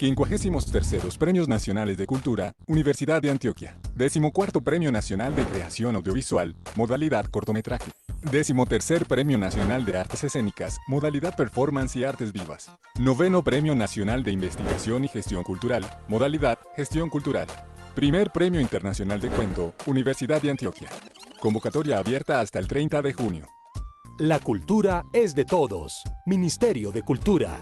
53º Premios Nacionales de Cultura, Universidad de Antioquia. 14º Premio Nacional de Creación Audiovisual, modalidad cortometraje. 13º Premio Nacional de Artes Escénicas, modalidad performance y artes vivas. 9º Premio Nacional de Investigación y Gestión Cultural, modalidad gestión cultural. Primer Premio Internacional de Cuento, Universidad de Antioquia. Convocatoria abierta hasta el 30 de junio. La cultura es de todos. Ministerio de Cultura.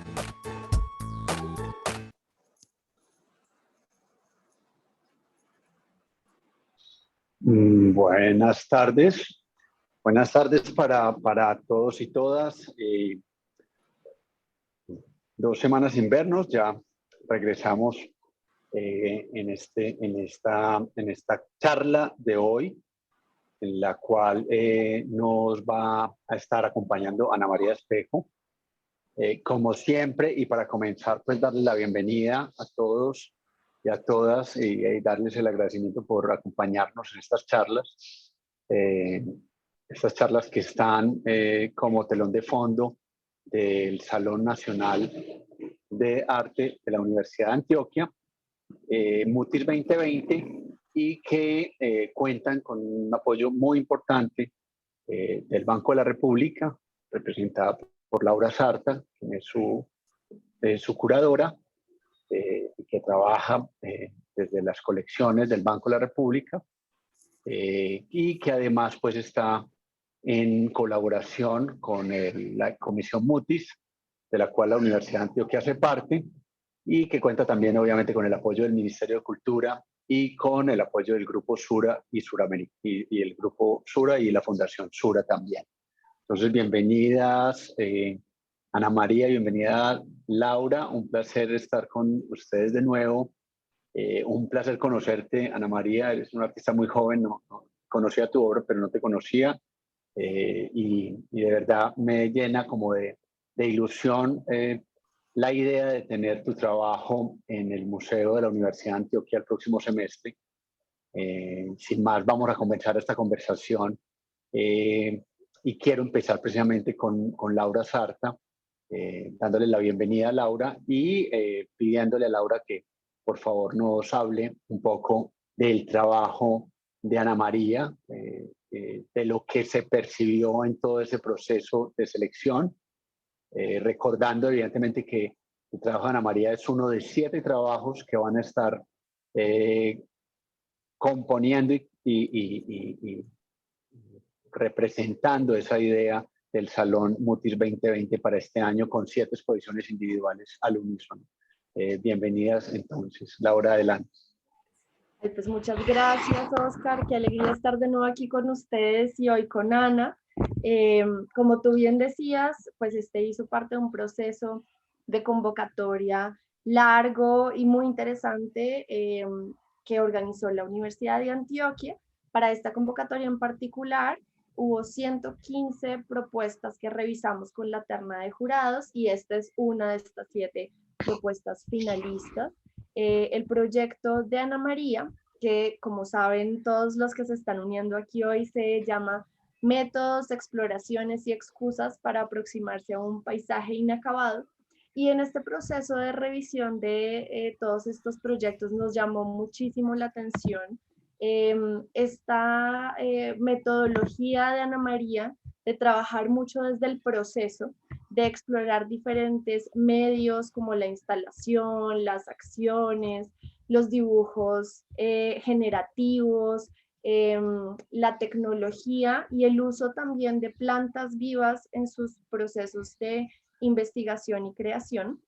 Buenas tardes. Buenas tardes para todos y todas. 2 semanas sin vernos, ya regresamos en esta charla de hoy, en la cual nos va a estar acompañando Ana María Espejo. Como siempre, y para comenzar, pues darle la bienvenida a todos y a todas y darles el agradecimiento por acompañarnos en estas charlas. Estas charlas que están como telón de fondo del Salón Nacional de Arte de la Universidad de Antioquia, Mutis 2020, y que cuentan con un apoyo muy importante del Banco de la República, representada por Laura Sarta, quien es su curadora, y que trabaja desde las colecciones del Banco de la República, y que además pues está en colaboración con la Comisión Mutis, de la cual la Universidad de Antioquia hace parte, y que cuenta también obviamente con el apoyo del Ministerio de Cultura y con el apoyo del Grupo Sura y el Grupo Sura y la Fundación Sura también. Entonces, bienvenidas Ana María, bienvenida Laura, un placer estar con ustedes de nuevo. Un placer conocerte, Ana María, eres una artista muy joven, no conocía tu obra, pero no te conocía, y de verdad me llena como de ilusión la idea de tener tu trabajo en el Museo de la Universidad de Antioquia el próximo semestre. Sin más, vamos a comenzar esta conversación, y quiero empezar precisamente con Laura Sarta, dándole la bienvenida a Laura y pidiéndole a Laura que por favor nos hable un poco del trabajo de Ana María, de lo que se percibió en todo ese proceso de selección, recordando evidentemente que el trabajo de Ana María es uno de 7 trabajos que van a estar componiendo y representando esa idea del Salón Mutis 2020 para este año, con 7 exposiciones individuales al unísono. Bienvenidas entonces, Laura, adelante. Pues muchas gracias, Oscar. Qué alegría estar de nuevo aquí con ustedes y hoy con Ana. Como tú bien decías, pues hizo parte de un proceso de convocatoria largo y muy interesante que organizó la Universidad de Antioquia. Para esta convocatoria en particular, hubo 115 propuestas que revisamos con la terna de jurados y esta es una de estas 7 propuestas finalistas. El proyecto de Ana María, que como saben todos los que se están uniendo aquí hoy, se llama Métodos, Exploraciones y Excusas para aproximarse a un paisaje inacabado. Y en este proceso de revisión de todos estos proyectos nos llamó muchísimo la atención esta metodología de Ana María de trabajar mucho desde el proceso, de explorar diferentes medios como la instalación, las acciones, los dibujos generativos, la tecnología y el uso también de plantas vivas en sus procesos de investigación y creación.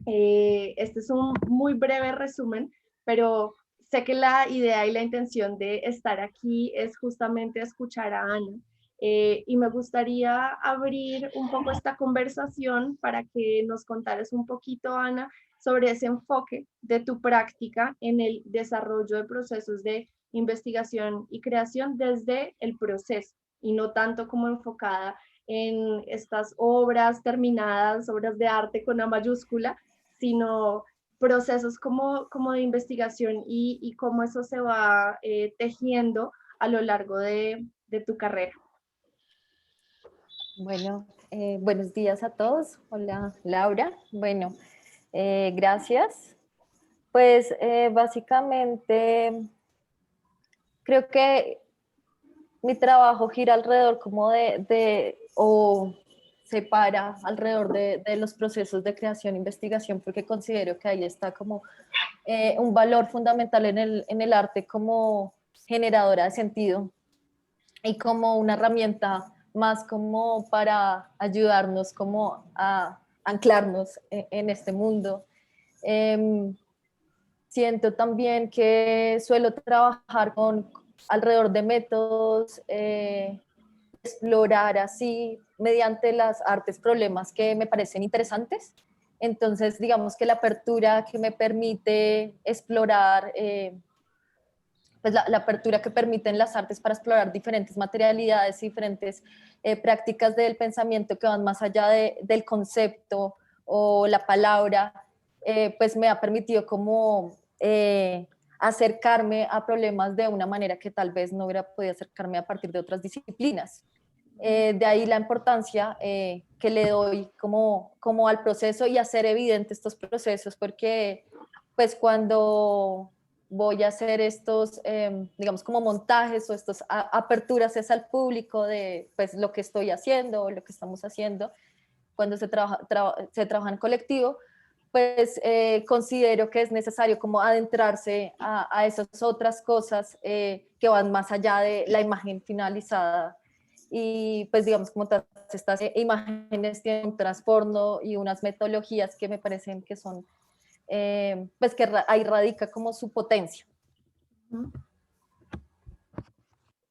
Este es un muy breve resumen, pero sé que la idea y la intención de estar aquí es justamente escuchar a Ana. Y me gustaría abrir un poco esta conversación para que nos contaras un poquito, Ana, sobre ese enfoque de tu práctica en el desarrollo de procesos de investigación y creación desde el proceso y no tanto como enfocada en estas obras terminadas, obras de arte con A mayúscula, sino procesos como de investigación y cómo eso se va tejiendo a lo largo de tu carrera. Bueno, buenos días a todos. Hola, Laura. Bueno, gracias Pues básicamente creo que mi trabajo gira alrededor como o se para alrededor de los procesos de creación e investigación, porque considero que ahí está como un valor fundamental en el arte como generadora de sentido y como una herramienta más como para ayudarnos como a anclarnos en este mundo. Siento también que suelo trabajar alrededor de métodos, explorar así mediante las artes problemas que me parecen interesantes. Entonces, digamos que la apertura que me permite explorar, pues la apertura que permiten las artes para explorar diferentes materialidades, diferentes prácticas del pensamiento que van más allá del concepto o la palabra, pues me ha permitido como acercarme a problemas de una manera que tal vez no hubiera podido acercarme a partir de otras disciplinas. De ahí la importancia que le doy como al proceso y hacer evidente estos procesos, porque pues cuando voy a hacer estos, digamos, como montajes o estas aperturas es al público de pues lo que estoy haciendo o lo que estamos haciendo cuando se trabaja en colectivo, pues considero que es necesario como adentrarse a esas otras cosas que van más allá de la imagen finalizada. Y pues digamos como todas estas imágenes tienen un trasfondo y unas metodologías que me parecen que son, pues que ahí radica como su potencia.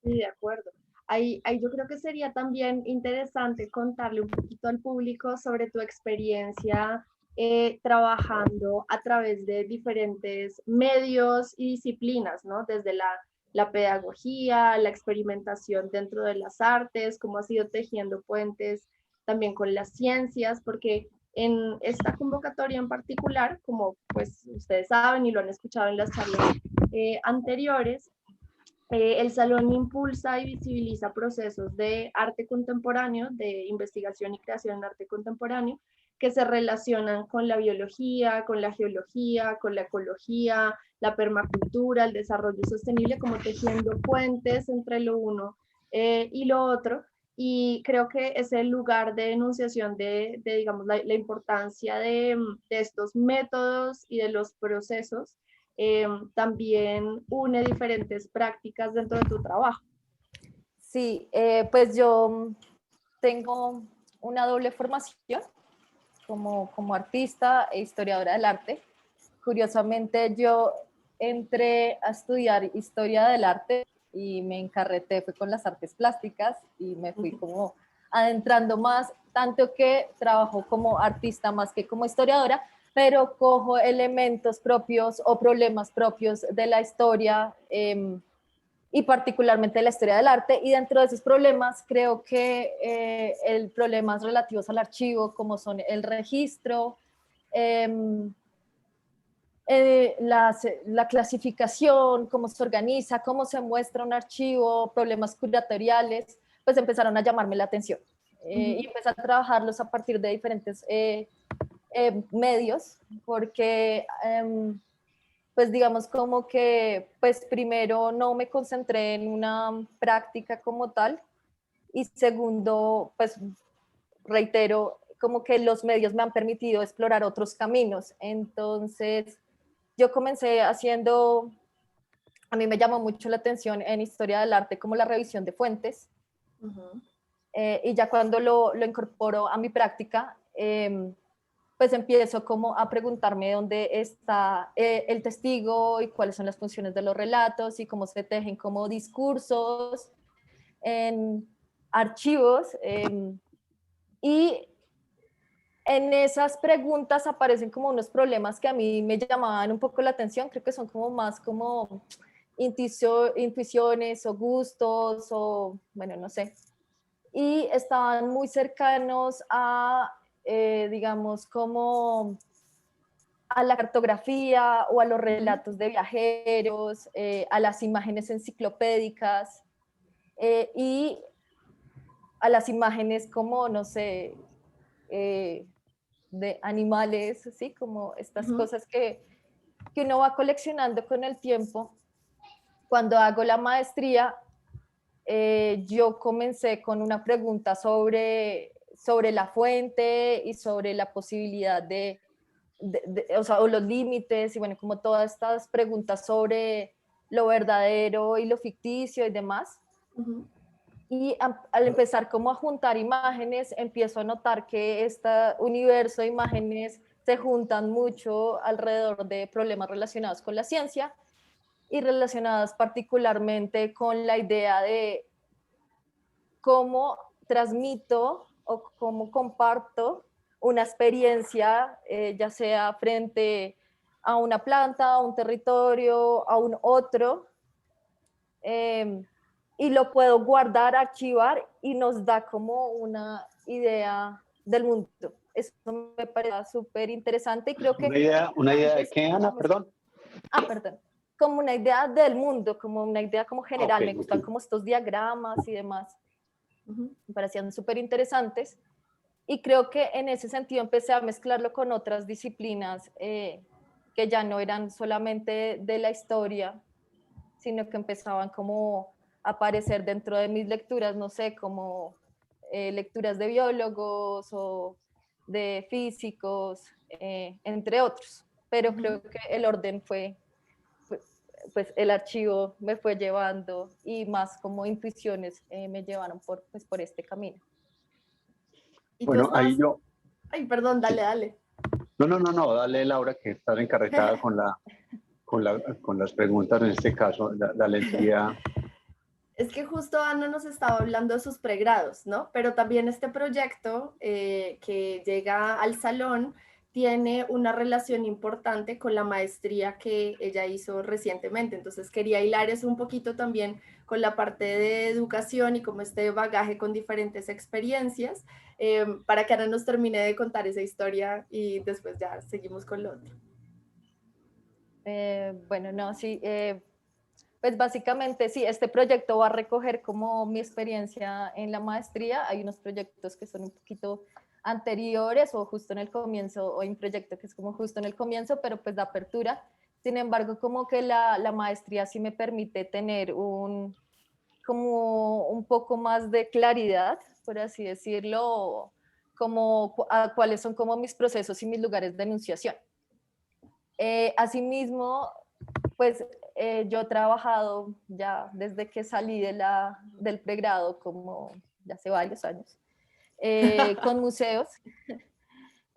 Sí, de acuerdo. Ahí yo creo que sería también interesante contarle un poquito al público sobre tu experiencia trabajando a través de diferentes medios y disciplinas, ¿no? Desde la pedagogía, la experimentación dentro de las artes, cómo has ido tejiendo puentes también con las ciencias, porque en esta convocatoria en particular, como pues ustedes saben y lo han escuchado en las charlas anteriores, el Salón impulsa y visibiliza procesos de arte contemporáneo, de investigación y creación en arte contemporáneo, que se relacionan con la biología, con la geología, con la ecología, la permacultura, el desarrollo sostenible, como tejiendo puentes entre lo uno y lo otro. Y creo que es el lugar de enunciación de digamos, la importancia de estos métodos y de los procesos también une diferentes prácticas dentro de tu trabajo. Sí, pues yo tengo una doble formación como artista e historiadora del arte. Curiosamente, yo entré a estudiar historia del arte y me encarreté fue con las artes plásticas y me fui como adentrando más, tanto que trabajo como artista más que como historiadora, pero cojo elementos propios o problemas propios de la historia y particularmente de la historia del arte, y dentro de esos problemas creo que el problemas relativos al archivo, como son el registro, la clasificación, cómo se organiza, cómo se muestra un archivo, problemas curatoriales, pues empezaron a llamarme la atención. Y empecé a trabajarlos a partir de diferentes medios, porque pues digamos como que pues primero no me concentré en una práctica como tal, y segundo, pues reitero, como que los medios me han permitido explorar otros caminos. Entonces yo comencé haciendo, a mí me llamó mucho la atención en historia del arte como la revisión de fuentes, y ya cuando lo incorporo a mi práctica, pues empiezo como a preguntarme dónde está el testigo y cuáles son las funciones de los relatos y cómo se tejen como discursos en archivos. Y en esas preguntas aparecen como unos problemas que a mí me llamaban un poco la atención, creo que son como más como intuiciones o gustos o bueno, no sé. Y estaban muy cercanos a, digamos, como a la cartografía o a los relatos de viajeros, a las imágenes enciclopédicas y a las imágenes como, no sé, de animales, ¿sí? Como estas cosas que que uno va coleccionando con el tiempo. Cuando hago la maestría, yo comencé con una pregunta sobre la fuente y sobre la posibilidad o sea, o los límites y bueno, como todas estas preguntas sobre lo verdadero y lo ficticio y demás. Ujú. Y al empezar como a juntar imágenes, empiezo a notar que este universo de imágenes se juntan mucho alrededor de problemas relacionados con la ciencia y relacionadas particularmente con la idea de cómo transmito o cómo comparto una experiencia, ya sea frente a una planta, a un territorio, a un otro, eh, y lo puedo guardar, archivar y nos da como una idea del mundo. Eso me parece súper interesante y creo que Una idea de qué, Ana, perdón. perdón, como una idea del mundo, como una idea como general. Ok, Me gustan ok. como estos diagramas y demás. Me parecían súper interesantes y creo que en ese sentido empecé a mezclarlo con otras disciplinas que ya no eran solamente de la historia, sino que empezaban como a aparecer dentro de mis lecturas, no sé, como lecturas de biólogos o de físicos, entre otros. Pero creo que el orden fue, pues el archivo me fue llevando y más como intuiciones me llevaron por este camino. Y tú Bueno, estás, ahí yo... ay, perdón, Sí. dale, dale. No, dale, Laura, que estás encarretada con las preguntas en este caso. Dale enseguida. Es que justo Ana nos estaba hablando de sus pregrados, ¿no? Pero también este proyecto que llega al salón tiene una relación importante con la maestría que ella hizo recientemente. Entonces quería hilar eso un poquito también con la parte de educación y como este bagaje con diferentes experiencias, para que Ana nos termine de contar esa historia y después ya seguimos con lo otro. Bueno, no, sí, pues básicamente sí, este proyecto va a recoger como mi experiencia en la maestría. Hay unos proyectos que son un poquito anteriores o justo en el comienzo, o hay un proyecto que es como justo en el comienzo, pero pues da apertura. Sin embargo, como que la maestría sí me permite tener como un poco más de claridad, por así decirlo, como a cuáles son como mis procesos y mis lugares de enunciación. Asimismo, pues yo he trabajado ya desde que salí del pregrado, como ya hace varios años, con museos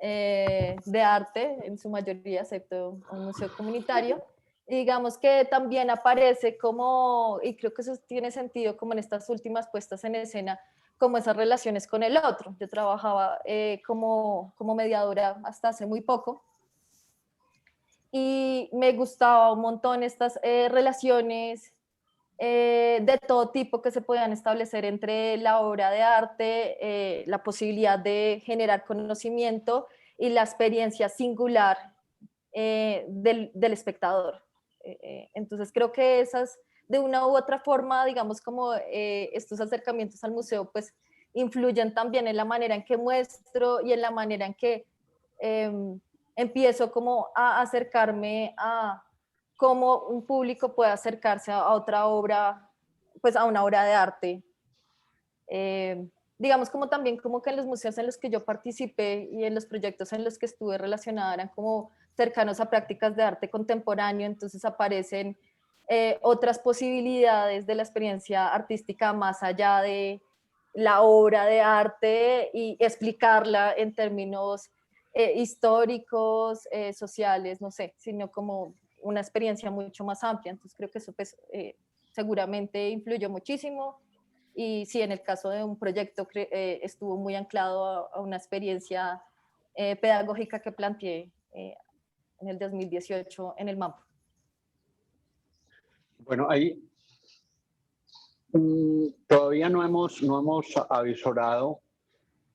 de arte, en su mayoría, excepto un museo comunitario. Y digamos que también aparece como, y creo que eso tiene sentido como en estas últimas puestas en escena, como esas relaciones con el otro. Yo trabajaba como mediadora hasta hace muy poco y me gustaba un montón estas relaciones de todo tipo que se podían establecer entre la obra de arte, la posibilidad de generar conocimiento y la experiencia singular del espectador. Entonces creo que esas, de una u otra forma, digamos como estos acercamientos al museo, pues influyen también en la manera en que muestro y en la manera en que empiezo como a acercarme a cómo un público puede acercarse a otra obra, pues a una obra de arte. Digamos como también como que en los museos en los que yo participé y en los proyectos en los que estuve relacionada eran como cercanos a prácticas de arte contemporáneo, entonces aparecen otras posibilidades de la experiencia artística más allá de la obra de arte y explicarla en términos históricos, sociales, no sé, sino como una experiencia mucho más amplia. Entonces creo que eso pues, seguramente influyó muchísimo. Y sí, en el caso de un proyecto estuvo muy anclado a una experiencia pedagógica que planteé en el 2018 en el MAMPO. Bueno, ahí todavía no hemos avisorado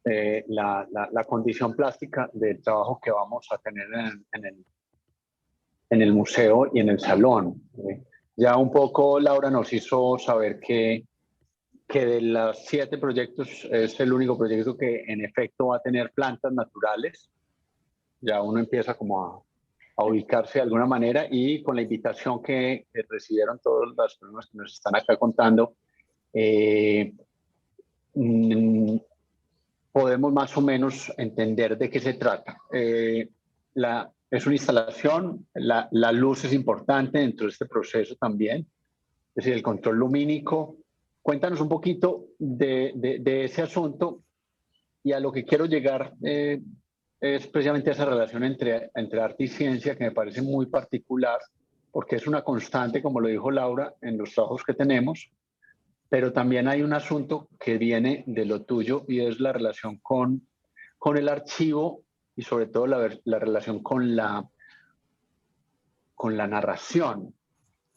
la condición plástica del trabajo que vamos a tener en el museo y en el salón. Ya un poco Laura nos hizo saber que de los 7 proyectos es el único proyecto que en efecto va a tener plantas naturales. Ya uno empieza como a ubicarse de alguna manera y con la invitación que recibieron todas las personas que nos están acá contando, podemos más o menos entender de qué se trata. Es una instalación, la luz es importante dentro de este proceso también, es decir, el control lumínico. Cuéntanos un poquito de ese asunto, y a lo que quiero llegar es precisamente esa relación entre arte y ciencia, que me parece muy particular, porque es una constante, como lo dijo Laura, en los trabajos que tenemos, pero también hay un asunto que viene de lo tuyo y es la relación con el archivo y sobre todo la relación con la narración,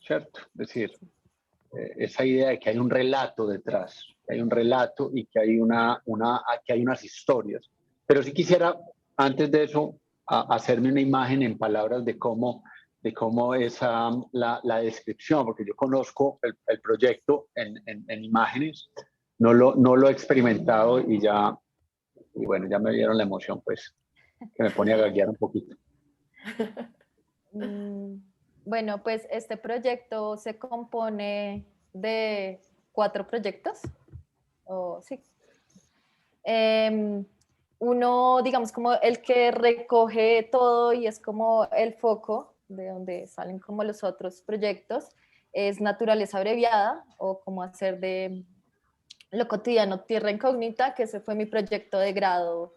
¿cierto? Es decir, esa idea de que hay un relato detrás, que hay un relato y que hay, que hay unas historias. Pero sí quisiera, antes de eso, hacerme una imagen en palabras de cómo es la descripción, porque yo conozco el proyecto en imágenes, no lo he experimentado y bueno, ya me dieron la emoción, pues, que me pone a gaguear un poquito. Bueno, pues este proyecto se compone de 4 proyectos. Sí. Uno, digamos, como el que recoge todo y es como el foco de donde salen como los otros proyectos, es Naturaleza Abreviada, o cómo hacer de lo cotidiano tierra incógnita, que ese fue mi proyecto de grado,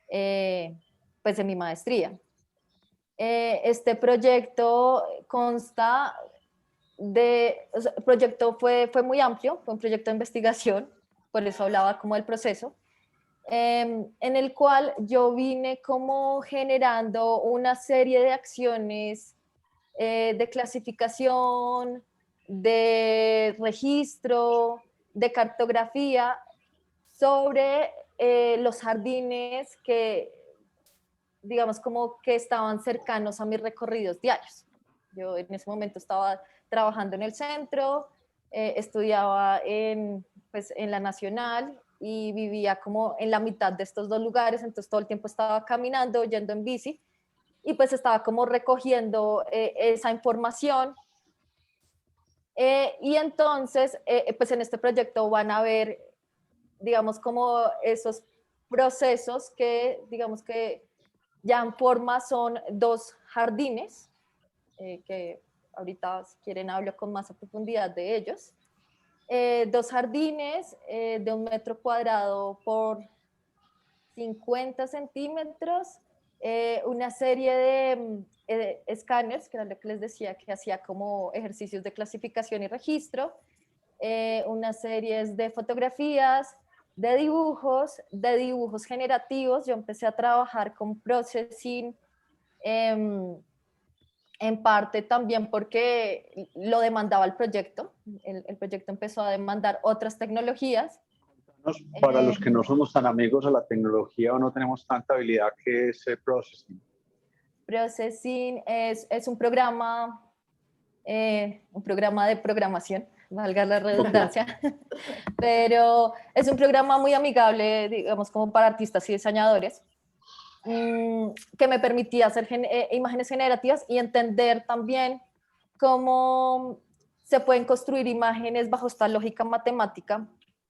pues de mi maestría. Este proyecto consta o sea, el proyecto fue muy amplio, fue un proyecto de investigación, por eso hablaba como del proceso, en el cual yo vine como generando una serie de acciones de clasificación, de registro, de cartografía sobre los jardines que, digamos, como que estaban cercanos a mis recorridos diarios. Yo en ese momento estaba trabajando en el centro, estudiaba pues, en la Nacional y vivía como en la mitad de estos 2 lugares, entonces todo el tiempo estaba caminando, yendo en bici, y pues estaba como recogiendo esa información. Y entonces, pues en este proyecto van a ver, digamos, como esos procesos que, digamos que ya en forma son 2 jardines, que ahorita si quieren hablo con más profundidad de ellos. 2 jardines de 1 metro cuadrado por 50 centímetros, una serie de escáneres, que era lo que les decía, que hacía como ejercicios de clasificación y registro, unas series de fotografías, de dibujos generativos. Yo empecé a trabajar con processing, en parte también porque lo demandaba el proyecto. El proyecto empezó a demandar otras tecnologías. Para los que no somos tan amigos a la tecnología o no tenemos tanta habilidad, ¿qué es Processing? Processing es un programa de programación, valga la redundancia, pero es un programa muy amigable, digamos, como para artistas y diseñadores, que me permitía hacer imágenes generativas y entender también cómo se pueden construir imágenes bajo esta lógica matemática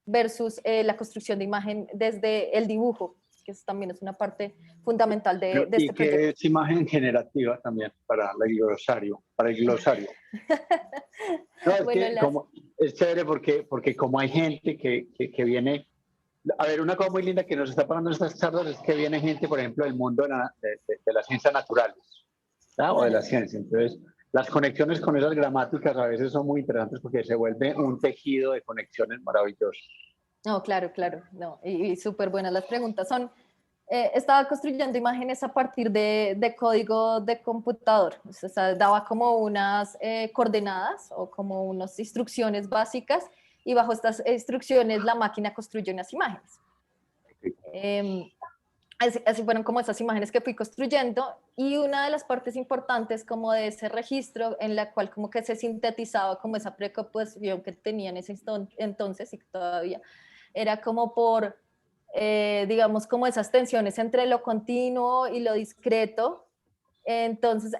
versus la construcción de imagen desde el dibujo, que también es una parte fundamental de este proyecto. ¿Y qué es imagen generativa también para el glosario? No, es, bueno, es chévere porque como hay gente que viene. A ver, una cosa muy linda que nos está pasando en estas charlas es que viene gente, por ejemplo, del mundo de las ciencias naturales, ¿verdad? O de la ciencia. Entonces, las conexiones con esas gramáticas a veces son muy interesantes porque se vuelve un tejido de conexiones maravillosos. No, claro, no, y súper buenas las preguntas. Estaba construyendo imágenes a partir de código de computador, o sea, daba como unas coordenadas o como unas instrucciones básicas, y bajo estas instrucciones la máquina construye unas imágenes. Así fueron como esas imágenes que fui construyendo, y una de las partes importantes como de ese registro en la cual como que se sintetizaba como esa preocupación que tenía en ese entonces y que todavía era como por, digamos, como esas tensiones entre lo continuo y lo discreto, Entonces,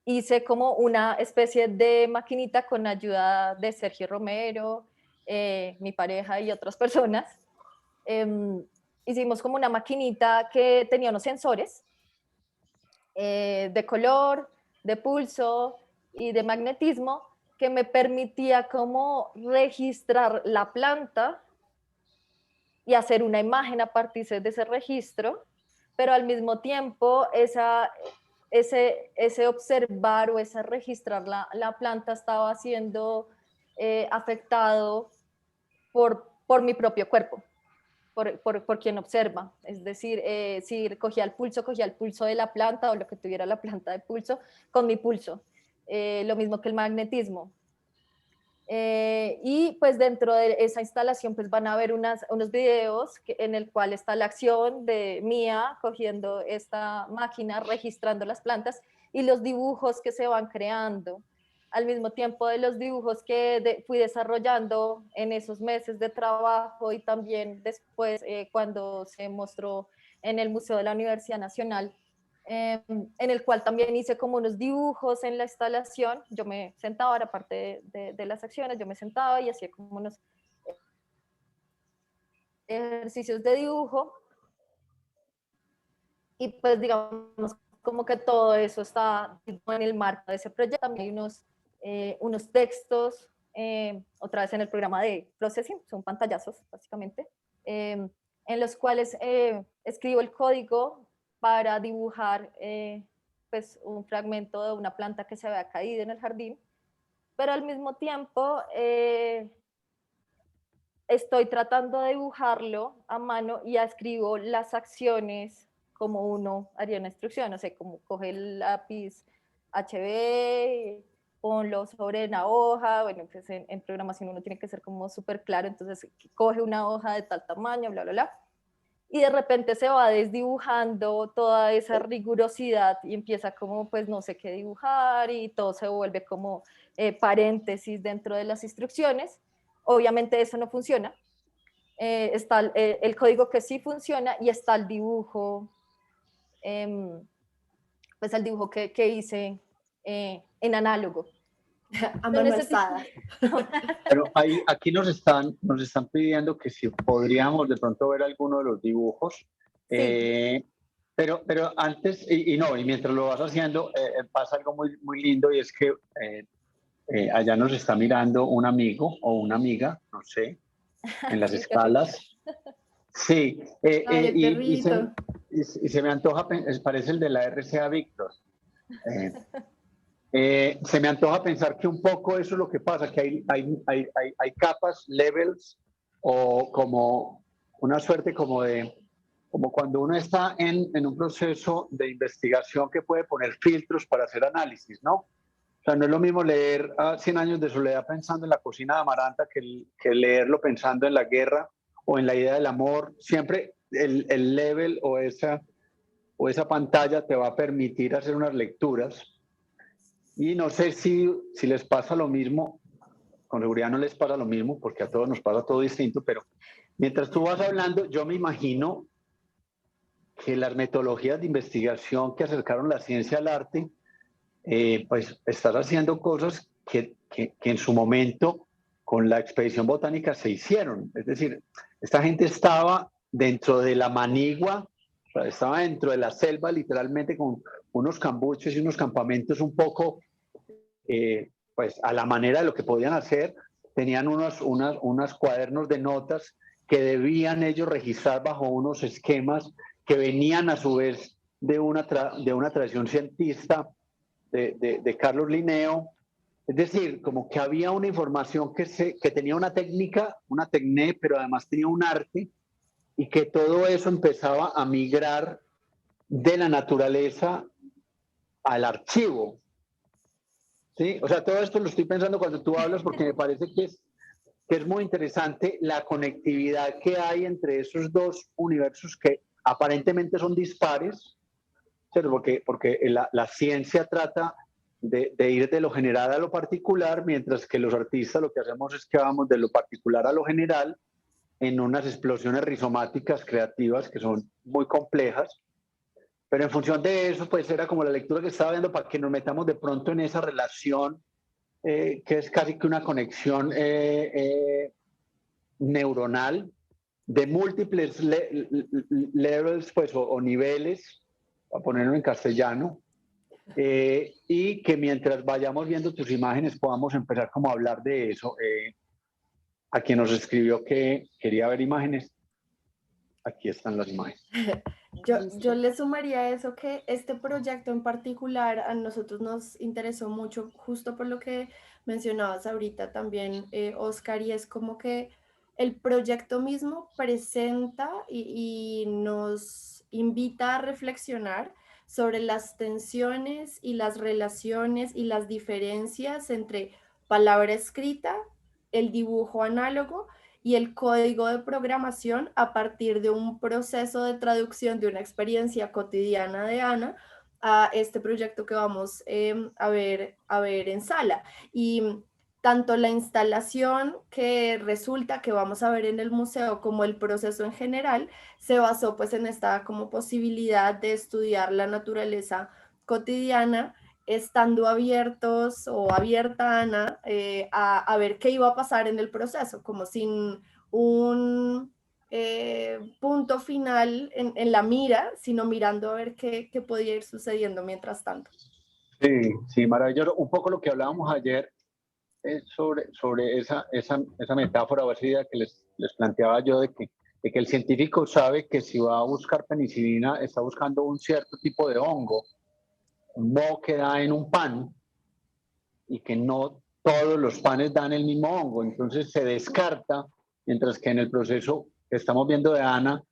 hice como una especie de maquinita con ayuda de Sergio Romero, mi pareja y otras personas. Hicimos como una maquinita que tenía unos sensores de color, de pulso y de magnetismo que me permitía como registrar la planta y hacer una imagen a partir de ese registro, pero al mismo tiempo ese observar o ese registrar la planta estaba siendo afectado por mi propio cuerpo, por quien observa. Es decir, si cogía el pulso de la planta o lo que tuviera la planta de pulso con mi pulso. Lo mismo que el magnetismo. Y pues dentro de esa instalación pues van a ver unos videos en el cual está la acción de Mía cogiendo esta máquina, registrando las plantas y los dibujos que se van creando. Al mismo tiempo de los dibujos que fui desarrollando en esos meses de trabajo y también después cuando se mostró en el Museo de la Universidad Nacional, en el cual también hice como unos dibujos en la instalación. Yo me sentaba, era parte de las acciones, yo me sentaba y hacía como unos ejercicios de dibujo. Y pues digamos como que todo eso está en el marco de ese proyecto. También hay unos textos, otra vez en el programa de Processing, son pantallazos básicamente, en los cuales escribo el código para dibujar pues un fragmento de una planta que se había caído en el jardín, pero al mismo tiempo estoy tratando de dibujarlo a mano y escribo las acciones como uno haría una instrucción, no sé, como coge el lápiz HB, ponlo sobre una hoja, bueno, pues en programación uno tiene que ser como súper claro, entonces coge una hoja de tal tamaño, bla, bla, bla, y de repente se va desdibujando toda esa rigurosidad y empieza como, pues no sé qué dibujar y todo se vuelve como paréntesis dentro de las instrucciones. Obviamente eso no funciona. Está el código que sí funciona y está el dibujo, pues el dibujo que hice en análogo. A mano alzada. Pero aquí nos están pidiendo que si podríamos de pronto ver alguno de los dibujos. Sí. Pero antes, y mientras lo vas haciendo, pasa algo muy, muy lindo y es que allá nos está mirando un amigo o una amiga, no sé, en las escalas. Sí, Ay, el perrito. y se me antoja, parece el de la RCA Víctor. Se me antoja pensar que un poco eso es lo que pasa, que hay capas, levels, o como una suerte como cuando uno está en un proceso de investigación que puede poner filtros para hacer análisis, ¿no? O sea, no es lo mismo leer 100 años de soledad pensando en la cocina de Amaranta que leerlo pensando en la guerra o en la idea del amor. Siempre el level o esa pantalla te va a permitir hacer unas lecturas. Y no sé si les pasa lo mismo, con seguridad no les pasa lo mismo, porque a todos nos pasa todo distinto, pero mientras tú vas hablando, yo me imagino que las metodologías de investigación que acercaron la ciencia al arte, pues estás haciendo cosas que en su momento con la expedición botánica se hicieron. Es decir, esta gente estaba dentro de la manigua, o sea, estaba dentro de la selva literalmente con unos cambuches y unos campamentos un poco pues a la manera de lo que podían hacer. Tenían unos cuadernos de notas que debían ellos registrar bajo unos esquemas que venían a su vez de una tradición cientista de Carlos Linneo. Es decir, como que había una información que tenía una técnica, una tecné, pero además tenía un arte, y que todo eso empezaba a migrar de la naturaleza al archivo. ¿Sí? O sea, todo esto lo estoy pensando cuando tú hablas porque me parece que es muy interesante la conectividad que hay entre esos dos universos que aparentemente son dispares, ¿cierto? Porque la ciencia trata de ir de lo general a lo particular, mientras que los artistas lo que hacemos es que vamos de lo particular a lo general en unas explosiones rizomáticas creativas que son muy complejas. Pero en función de eso, pues era como la lectura que estaba viendo para que nos metamos de pronto en esa relación, que es casi que una conexión neuronal de múltiples levels, pues, o niveles, para ponerlo en castellano, y que mientras vayamos viendo tus imágenes podamos empezar como a hablar de eso. A quien nos escribió que quería ver imágenes, aquí están las imágenes. Yo le sumaría a eso que este proyecto en particular a nosotros nos interesó mucho, justo por lo que mencionabas ahorita también, Oscar, y es como que el proyecto mismo presenta y nos invita a reflexionar sobre las tensiones y las relaciones y las diferencias entre palabra escrita, el dibujo análogo y el código de programación a partir de un proceso de traducción de una experiencia cotidiana de Ana a este proyecto que vamos a ver en sala. Y tanto la instalación que resulta que vamos a ver en el museo como el proceso en general se basó pues en esta como posibilidad de estudiar la naturaleza cotidiana estando abiertos o abierta Ana a ver qué iba a pasar en el proceso, como sin un punto final en la mira, sino mirando a ver qué podía ir sucediendo mientras tanto. Sí, sí, maravilloso. Un poco lo que hablábamos ayer sobre esa metáfora o esa idea que les planteaba yo de que el científico sabe que si va a buscar penicilina está buscando un cierto tipo de hongo, un moho que da en un pan y que no todos los panes dan el mismo hongo, entonces se descarta, mientras que en el proceso que estamos viendo de Ana,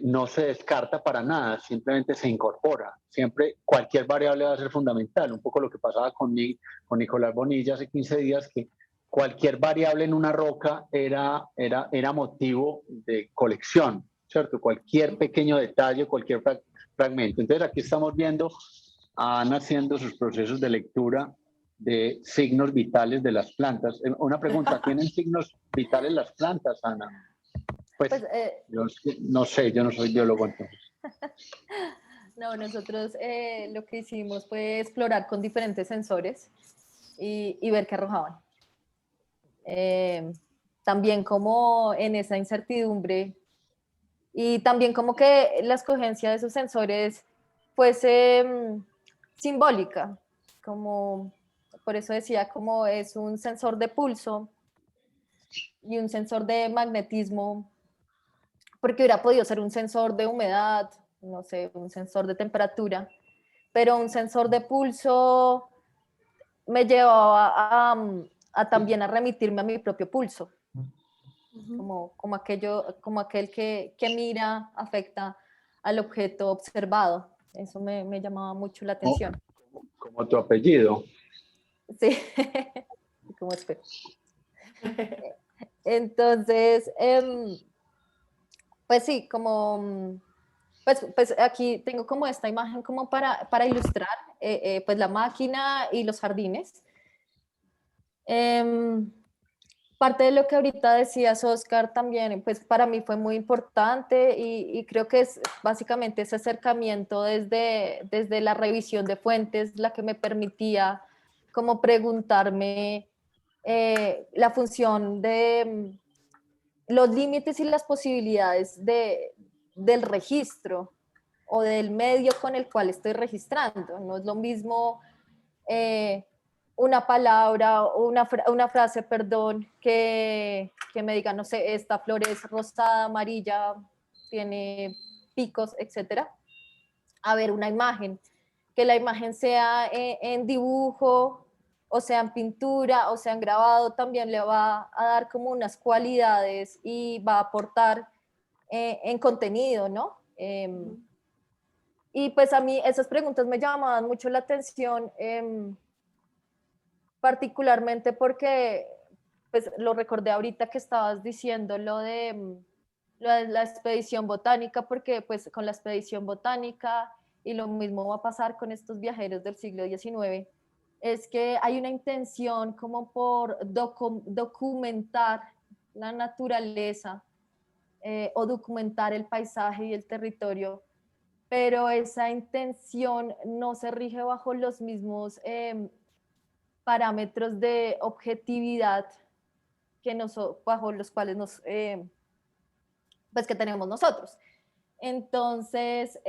no se descarta para nada, simplemente se incorpora. Siempre cualquier variable va a ser fundamental. Un poco lo que pasaba con Nicolás Bonilla hace 15 días, que cualquier variable en una roca era motivo de colección, ¿cierto? Cualquier pequeño detalle, cualquier fragmento. Entonces aquí estamos viendo a Ana haciendo sus procesos de lectura de signos vitales de las plantas. Una pregunta, ¿tienen signos vitales las plantas, Ana? Pues yo no sé, yo no soy biólogo entonces. No, nosotros lo que hicimos fue explorar con diferentes sensores y ver qué arrojaban. También como en esa incertidumbre y también como que la escogencia de esos sensores fuese simbólica, como por eso decía como es un sensor de pulso y un sensor de magnetismo, porque hubiera podido ser un sensor de humedad, no sé, un sensor de temperatura, pero un sensor de pulso me llevaba a también a remitirme a mi propio pulso, como aquel que mira, afecta al objeto observado. Eso me llamaba mucho la atención. Como tu apellido. Sí, como espero. Entonces, pues sí, como, pues aquí tengo como esta imagen como para ilustrar pues la máquina y los jardines. Parte de lo que ahorita decías, Oscar, también, pues para mí fue muy importante y creo que es básicamente ese acercamiento desde la revisión de fuentes la que me permitía como preguntarme la función de los límites y las posibilidades del registro o del medio con el cual estoy registrando. No es lo mismo una palabra o una frase, perdón, que me diga, no sé, esta flor es rosada, amarilla, tiene picos, etcétera. A ver, una imagen, que la imagen sea en dibujo, o sea en pintura, o sea en grabado, también le va a dar como unas cualidades y va a aportar en contenido, ¿no? Y pues a mí esas preguntas me llamaban mucho la atención, particularmente porque, pues lo recordé ahorita que estabas diciendo lo de la expedición botánica, porque pues con la expedición botánica, y lo mismo va a pasar con estos viajeros del siglo XIX, es que hay una intención como por documentar la naturaleza o documentar el paisaje y el territorio, pero esa intención no se rige bajo los mismos parámetros de objetividad bajo los cuales pues que tenemos nosotros. Entonces,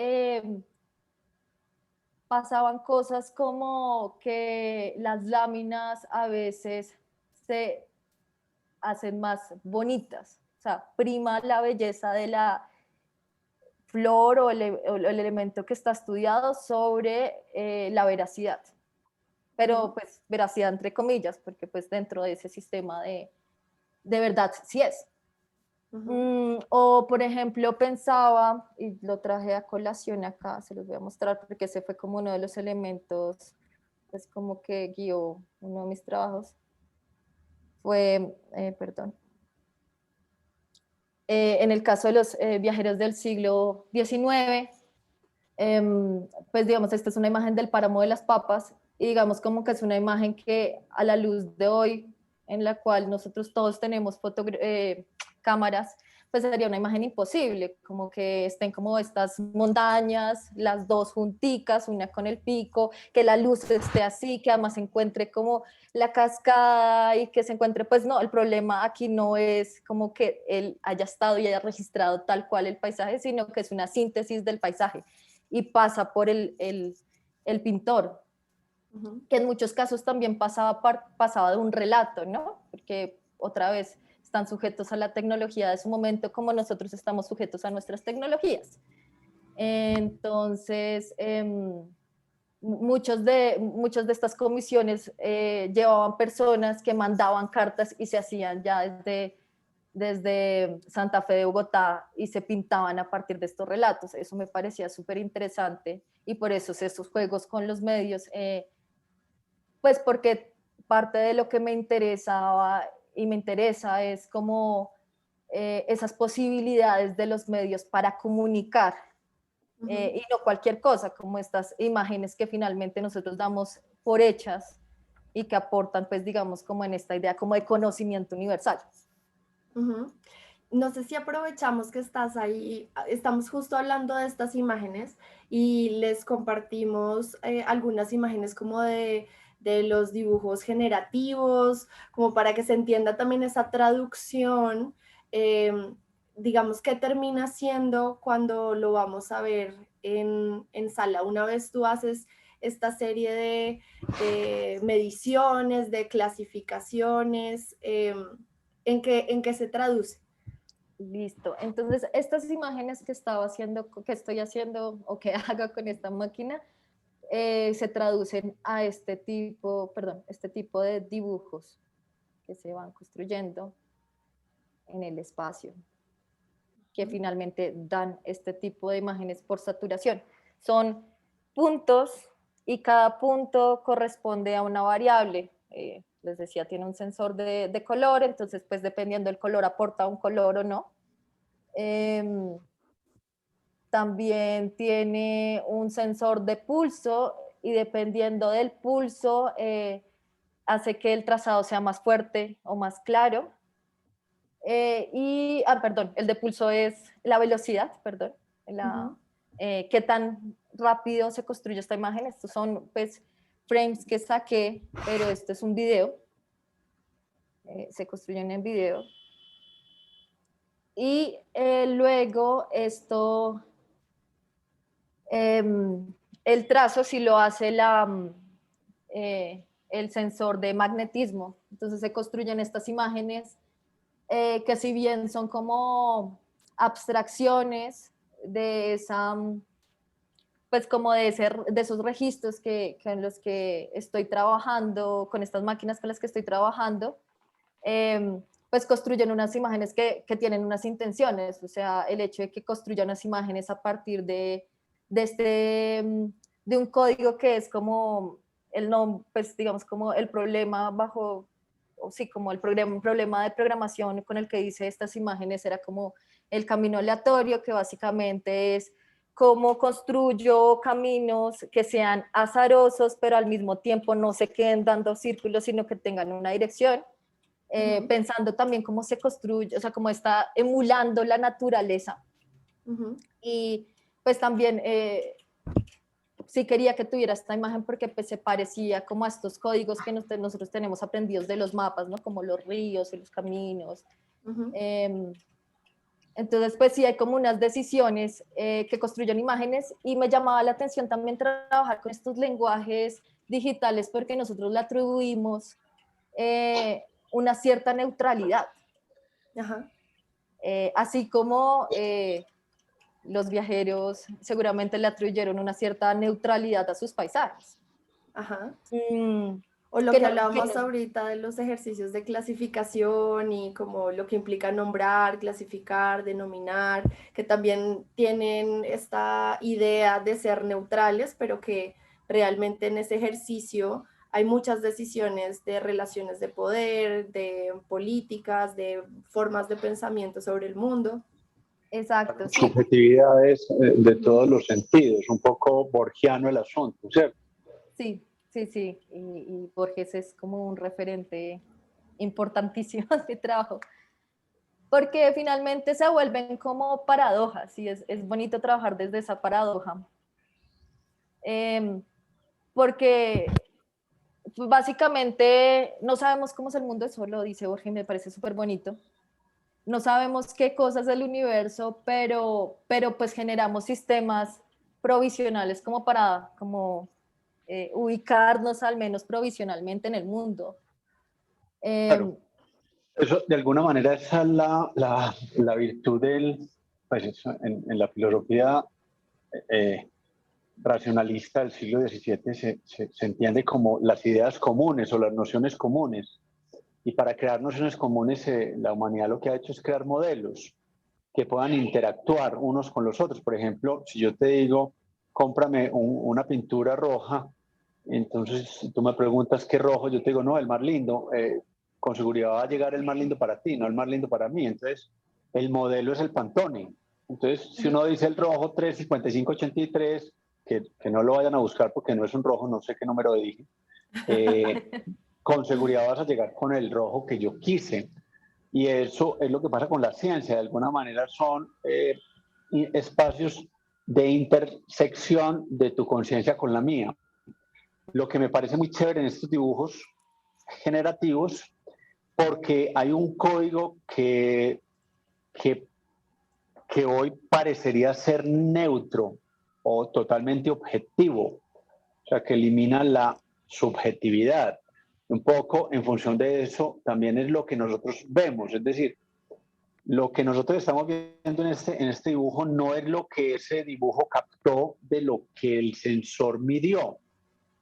pasaban cosas como que las láminas a veces se hacen más bonitas, o sea, prima la belleza de la flor o el elemento que está estudiado sobre la veracidad, pero pues veracidad entre comillas, porque pues dentro de ese sistema de verdad sí es. O por ejemplo pensaba, y lo traje a colación acá, se los voy a mostrar porque ese fue como uno de los elementos, pues como que guió uno de mis trabajos, fue, perdón, en el caso de los viajeros del siglo XIX, pues digamos, esta es una imagen del páramo de las papas y digamos como que es una imagen que a la luz de hoy, en la cual nosotros todos tenemos cámaras, pues sería una imagen imposible, como que estén como estas montañas, las dos junticas, una con el pico, que la luz esté así, que además se encuentre como la cascada y que se encuentre, pues no, el problema aquí no es como que él haya estado y haya registrado tal cual el paisaje, sino que es una síntesis del paisaje y pasa por el pintor, que en muchos casos también pasaba de un relato, ¿no? Porque otra vez están sujetos a la tecnología de su momento como nosotros estamos sujetos a nuestras tecnologías. Entonces, muchas de estas comisiones llevaban personas que mandaban cartas y se hacían ya desde Santa Fe de Bogotá y se pintaban a partir de estos relatos. Eso me parecía súper interesante y por eso esos juegos con los medios, pues porque parte de lo que me interesaba y me interesa es como esas posibilidades de los medios para comunicar y no cualquier cosa, como estas imágenes que finalmente nosotros damos por hechas y que aportan, pues digamos, como en esta idea como de conocimiento universal. No sé si aprovechamos que estás ahí, estamos justo hablando de estas imágenes y les compartimos algunas imágenes como de los dibujos generativos, como para que se entienda también esa traducción, digamos, que termina siendo cuando lo vamos a ver en sala. Una vez tú haces esta serie de mediciones, de clasificaciones, ¿en qué se traduce? Listo. Entonces, estas imágenes que estoy haciendo o que hago con esta máquina, se traducen a este tipo de dibujos que se van construyendo en el espacio, que finalmente dan este tipo de imágenes por saturación. Son puntos y cada punto corresponde a una variable. Les decía, tiene un sensor de color, entonces pues dependiendo del color aporta un color o no. También tiene un sensor de pulso y dependiendo del pulso hace que el trazado sea más fuerte o más claro. Perdón, el de pulso es la velocidad, perdón, qué tan rápido se construye esta imagen. Estos son pues frames que saqué, pero este es un video, se construyen en video. Y luego esto, el trazo sí lo hace el sensor de magnetismo. Entonces se construyen estas imágenes que si bien son como abstracciones de esa, pues como de esos registros en los que estoy trabajando, con estas máquinas con las que estoy trabajando, pues construyen unas imágenes que tienen unas intenciones, o sea, el hecho de que construyan unas imágenes a partir de un código que es como pues digamos como el problema como el problema de programación con el que hice estas imágenes era como el camino aleatorio, que básicamente es cómo construyo caminos que sean azarosos, pero al mismo tiempo no se queden dando círculos, sino que tengan una dirección. Pensando también cómo se construye, o sea, cómo está emulando la naturaleza. Y pues también sí quería que tuviera esta imagen porque pues se parecía como a estos códigos que nosotros tenemos aprendidos de los mapas, ¿no? Como los ríos y los caminos. Entonces, pues sí hay como unas decisiones que construyen imágenes y me llamaba la atención también trabajar con estos lenguajes digitales porque nosotros le atribuimos una cierta neutralidad. Ajá. Así como los viajeros seguramente le atribuyeron una cierta neutralidad a sus paisajes. Ajá. Mm, O lo que que no- hablábamos que no- ahorita de los ejercicios de clasificación y como lo que implica nombrar, clasificar, denominar, que también tienen esta idea de ser neutrales, pero que realmente en ese ejercicio hay muchas decisiones de relaciones de poder, de políticas, de formas de pensamiento sobre el mundo. Exacto, sí. Subjetividades de todos los sentidos, un poco borgiano el asunto, ¿cierto? Sí, sí, sí. Y Borges es como un referente importantísimo de trabajo. Porque finalmente se vuelven como paradojas y es bonito trabajar desde esa paradoja. Porque pues, básicamente no sabemos cómo es el mundo, eso lo dice Borges, me parece súper bonito. No sabemos qué cosas del universo, pero pues generamos sistemas provisionales como para ubicarnos al menos provisionalmente en el mundo. Claro. Eso, de alguna manera, esa es la virtud pues eso, en la filosofía eh, racionalista del siglo XVII se entiende como las ideas comunes o las nociones comunes. Y para crear nociones comunes, la humanidad lo que ha hecho es crear modelos que puedan interactuar unos con los otros. Por ejemplo, si yo te digo, cómprame una pintura roja, entonces tú me preguntas qué rojo, yo te digo, no, el más lindo. Con seguridad va a llegar el más lindo para ti, no el más lindo para mí. Entonces, el modelo es el Pantone. Entonces, si uno dice el rojo 35583, que no lo vayan a buscar porque no es un rojo, no sé qué número dije, con seguridad vas a llegar con el rojo que yo quise. Y eso es lo que pasa con la ciencia. De alguna manera son espacios de intersección de tu conciencia con la mía. Lo que me parece muy chévere en estos dibujos generativos, porque hay un código que hoy parecería ser neutro o totalmente objetivo, o sea, que elimina la subjetividad. Un poco en función de eso también es lo que nosotros vemos, es decir, lo que nosotros estamos viendo en este dibujo no es lo que ese dibujo captó de lo que el sensor midió.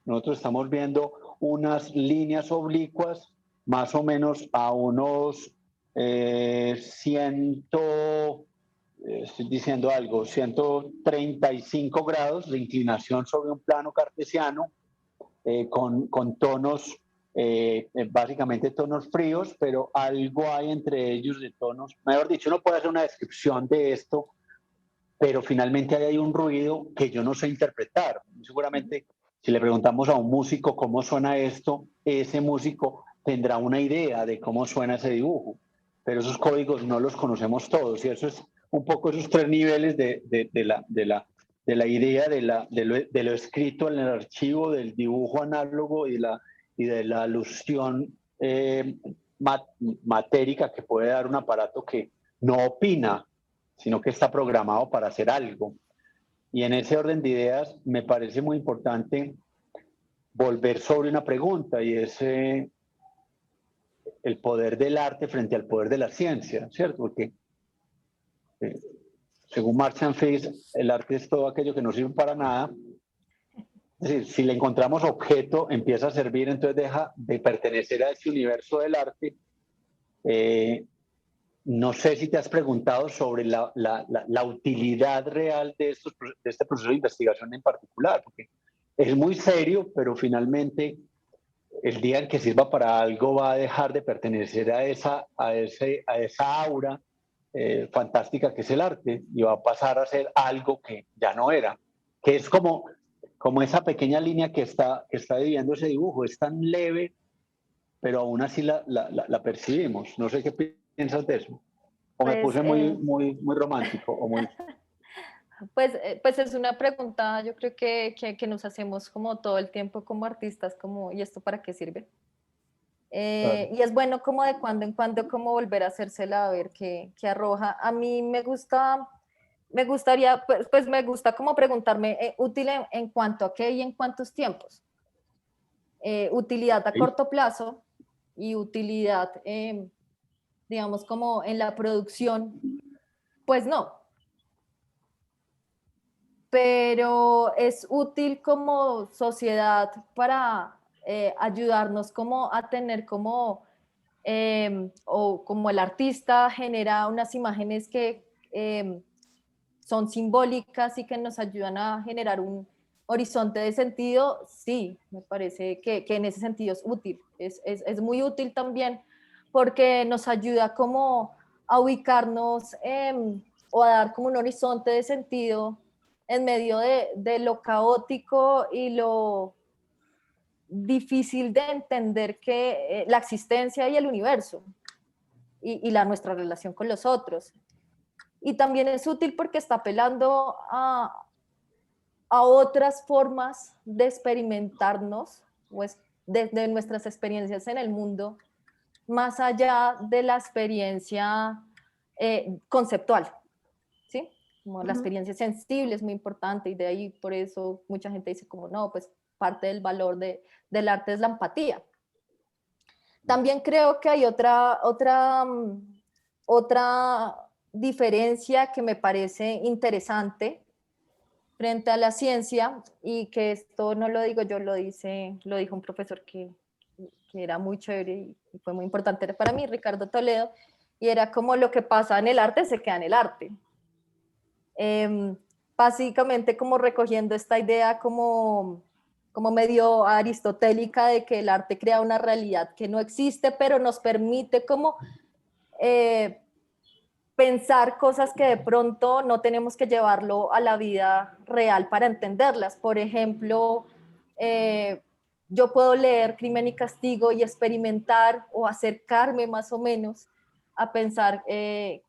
Nosotros estamos viendo unas líneas oblicuas más o menos a unos 135 grados de inclinación sobre un plano cartesiano con tonos, básicamente tonos fríos, pero algo hay entre ellos de tonos, mejor dicho, uno puede hacer una descripción de esto, pero finalmente hay un ruido que yo no sé interpretar. Seguramente, si le preguntamos a un músico cómo suena esto, ese músico tendrá una idea de cómo suena ese dibujo, pero esos códigos no los conocemos todos, y eso es un poco esos tres niveles de la idea de lo escrito en el archivo, del dibujo análogo y de la alusión matérica que puede dar un aparato que no opina, sino que está programado para hacer algo. Y en ese orden de ideas me parece muy importante volver sobre una pregunta, y es el poder del arte frente al poder de la ciencia, ¿cierto? Porque según Marchand Fils, el arte es todo aquello que no sirve para nada. Es decir, si le encontramos objeto, empieza a servir, entonces deja de pertenecer a ese universo del arte. No sé si te has preguntado sobre la utilidad real de este proceso de investigación en particular, porque es muy serio, pero finalmente el día en que sirva para algo va a dejar de pertenecer a esa aura fantástica que es el arte y va a pasar a ser algo que ya no era, que es como esa pequeña línea que está dividiendo ese dibujo, es tan leve, pero aún así la percibimos. No sé qué piensas de eso. O me Pues puse muy romántico o muy... Pues es una pregunta, yo creo que nos hacemos como todo el tiempo como artistas, como, ¿y esto para qué sirve? Claro. Y es bueno como de cuando en cuando como volver a hacérsela a ver qué arroja. A mí me gustaría, pues me gusta como preguntarme, útil en cuanto a qué y en cuántos tiempos. Utilidad a Ok. corto plazo y utilidad, digamos, como en la producción, pues no, pero es útil como sociedad para ayudarnos como a tener como, o como el artista genera unas imágenes que son simbólicas y que nos ayudan a generar un horizonte de sentido, sí, me parece que en ese sentido es útil, es muy útil también porque nos ayuda como a ubicarnos o a dar como un horizonte de sentido en medio de lo caótico y lo difícil de entender que la existencia y el universo y nuestra relación con los otros. Y también es útil porque está apelando a otras formas de experimentarnos pues, desde nuestras experiencias en el mundo, más allá de la experiencia conceptual, ¿sí? Como la Ujú. experiencia sensible es muy importante y de ahí por eso mucha gente dice como no, pues parte del valor del arte es la empatía. También creo que hay otra diferencia que me parece interesante frente a la ciencia y que esto no lo digo yo, lo dijo un profesor que era muy chévere y fue muy importante para mí, Ricardo Toledo, y era como lo que pasa en el arte se queda en el arte. Eh, Básicamente como recogiendo esta idea como medio aristotélica de que el arte crea una realidad que no existe, pero nos permite como eh, pensar cosas que de pronto no tenemos que llevarlo a la vida real para entenderlas. Por ejemplo, yo puedo leer Crimen y Castigo y experimentar o acercarme más o menos a pensar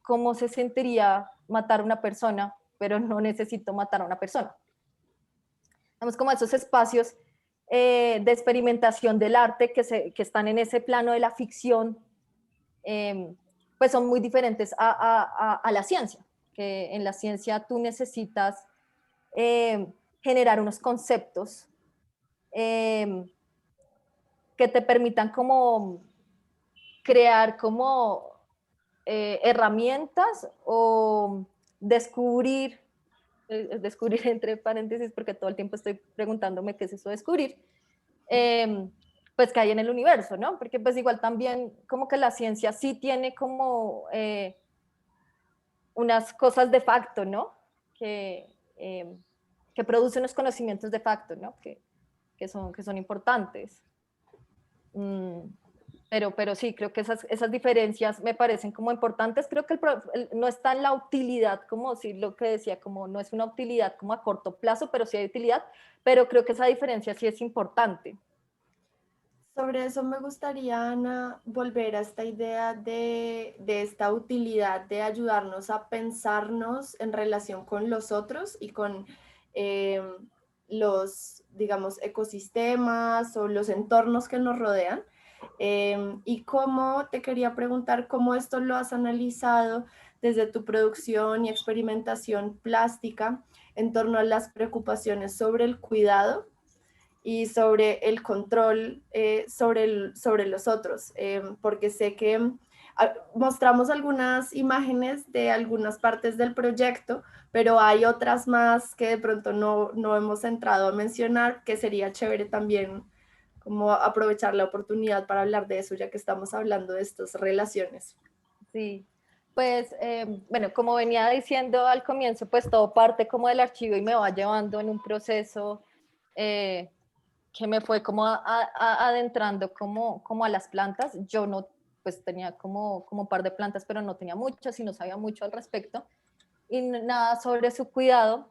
cómo se sentiría matar a una persona, pero no necesito matar a una persona. Vamos como esos espacios de experimentación del arte que están en ese plano de la ficción, pues son muy diferentes a la ciencia, que en la ciencia tú necesitas generar unos conceptos eh, que te permitan como crear como herramientas o descubrir, descubrir entre paréntesis porque todo el tiempo estoy preguntándome qué es eso de descubrir, eh, pues que hay en el universo, ¿no? Porque pues igual también como que la ciencia sí tiene como unas cosas de facto, ¿no? Que, eh, que producen unos conocimientos de facto, ¿no? Que son importantes. Mm, pero sí, creo que esas diferencias me parecen como importantes. Creo que no está en la utilidad, como si lo que decía, como no es una utilidad como a corto plazo, pero sí hay utilidad, pero creo que esa diferencia sí es importante. Sobre eso me gustaría, Ana, volver a esta idea de esta utilidad de ayudarnos a pensarnos en relación con los otros y con eh, los, digamos, ecosistemas o los entornos que nos rodean. Y cómo te quería preguntar cómo esto lo has analizado desde tu producción y experimentación plástica en torno a las preocupaciones sobre el cuidado y sobre el control sobre los otros, porque sé que mostramos algunas imágenes de algunas partes del proyecto, pero hay otras más que de pronto no hemos entrado a mencionar, que sería chévere también como aprovechar la oportunidad para hablar de eso, ya que estamos hablando de estas relaciones. Sí, pues bueno, como venía diciendo al comienzo, pues todo parte como del archivo y me va llevando en un proceso eh, que me fue como adentrando como a las plantas. Yo no, pues tenía como un par de plantas, pero no tenía muchas y no sabía mucho al respecto y nada sobre su cuidado.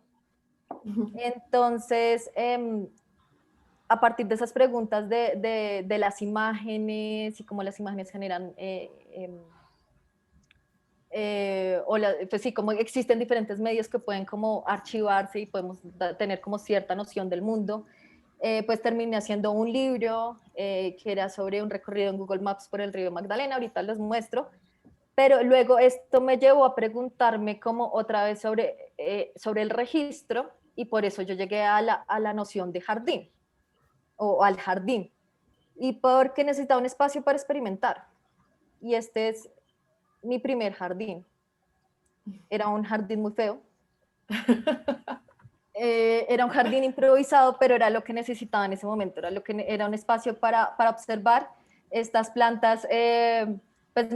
Entonces, a partir de esas preguntas de las imágenes y cómo las imágenes generan pues sí, como existen diferentes medios que pueden como archivarse y podemos tener como cierta noción del mundo. Pues terminé haciendo un libro que era sobre un recorrido en Google Maps por el río Magdalena, ahorita les muestro, pero luego esto me llevó a preguntarme como otra vez sobre el registro y por eso yo llegué a la noción de jardín o al jardín y porque necesitaba un espacio para experimentar y este es mi primer jardín. Era un jardín muy feo. Era un jardín improvisado, pero era lo que necesitaba en ese momento, era un espacio para observar estas plantas. Pues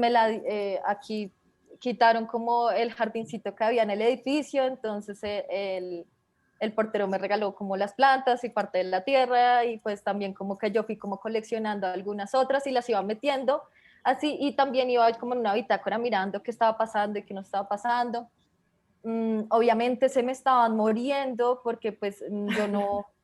aquí quitaron como el jardincito que había en el edificio, entonces el portero me regaló como las plantas y parte de la tierra y pues también como que yo fui como coleccionando algunas otras y las iba metiendo así y también iba como en una bitácora mirando qué estaba pasando y qué no estaba pasando. Obviamente se me estaban muriendo porque pues yo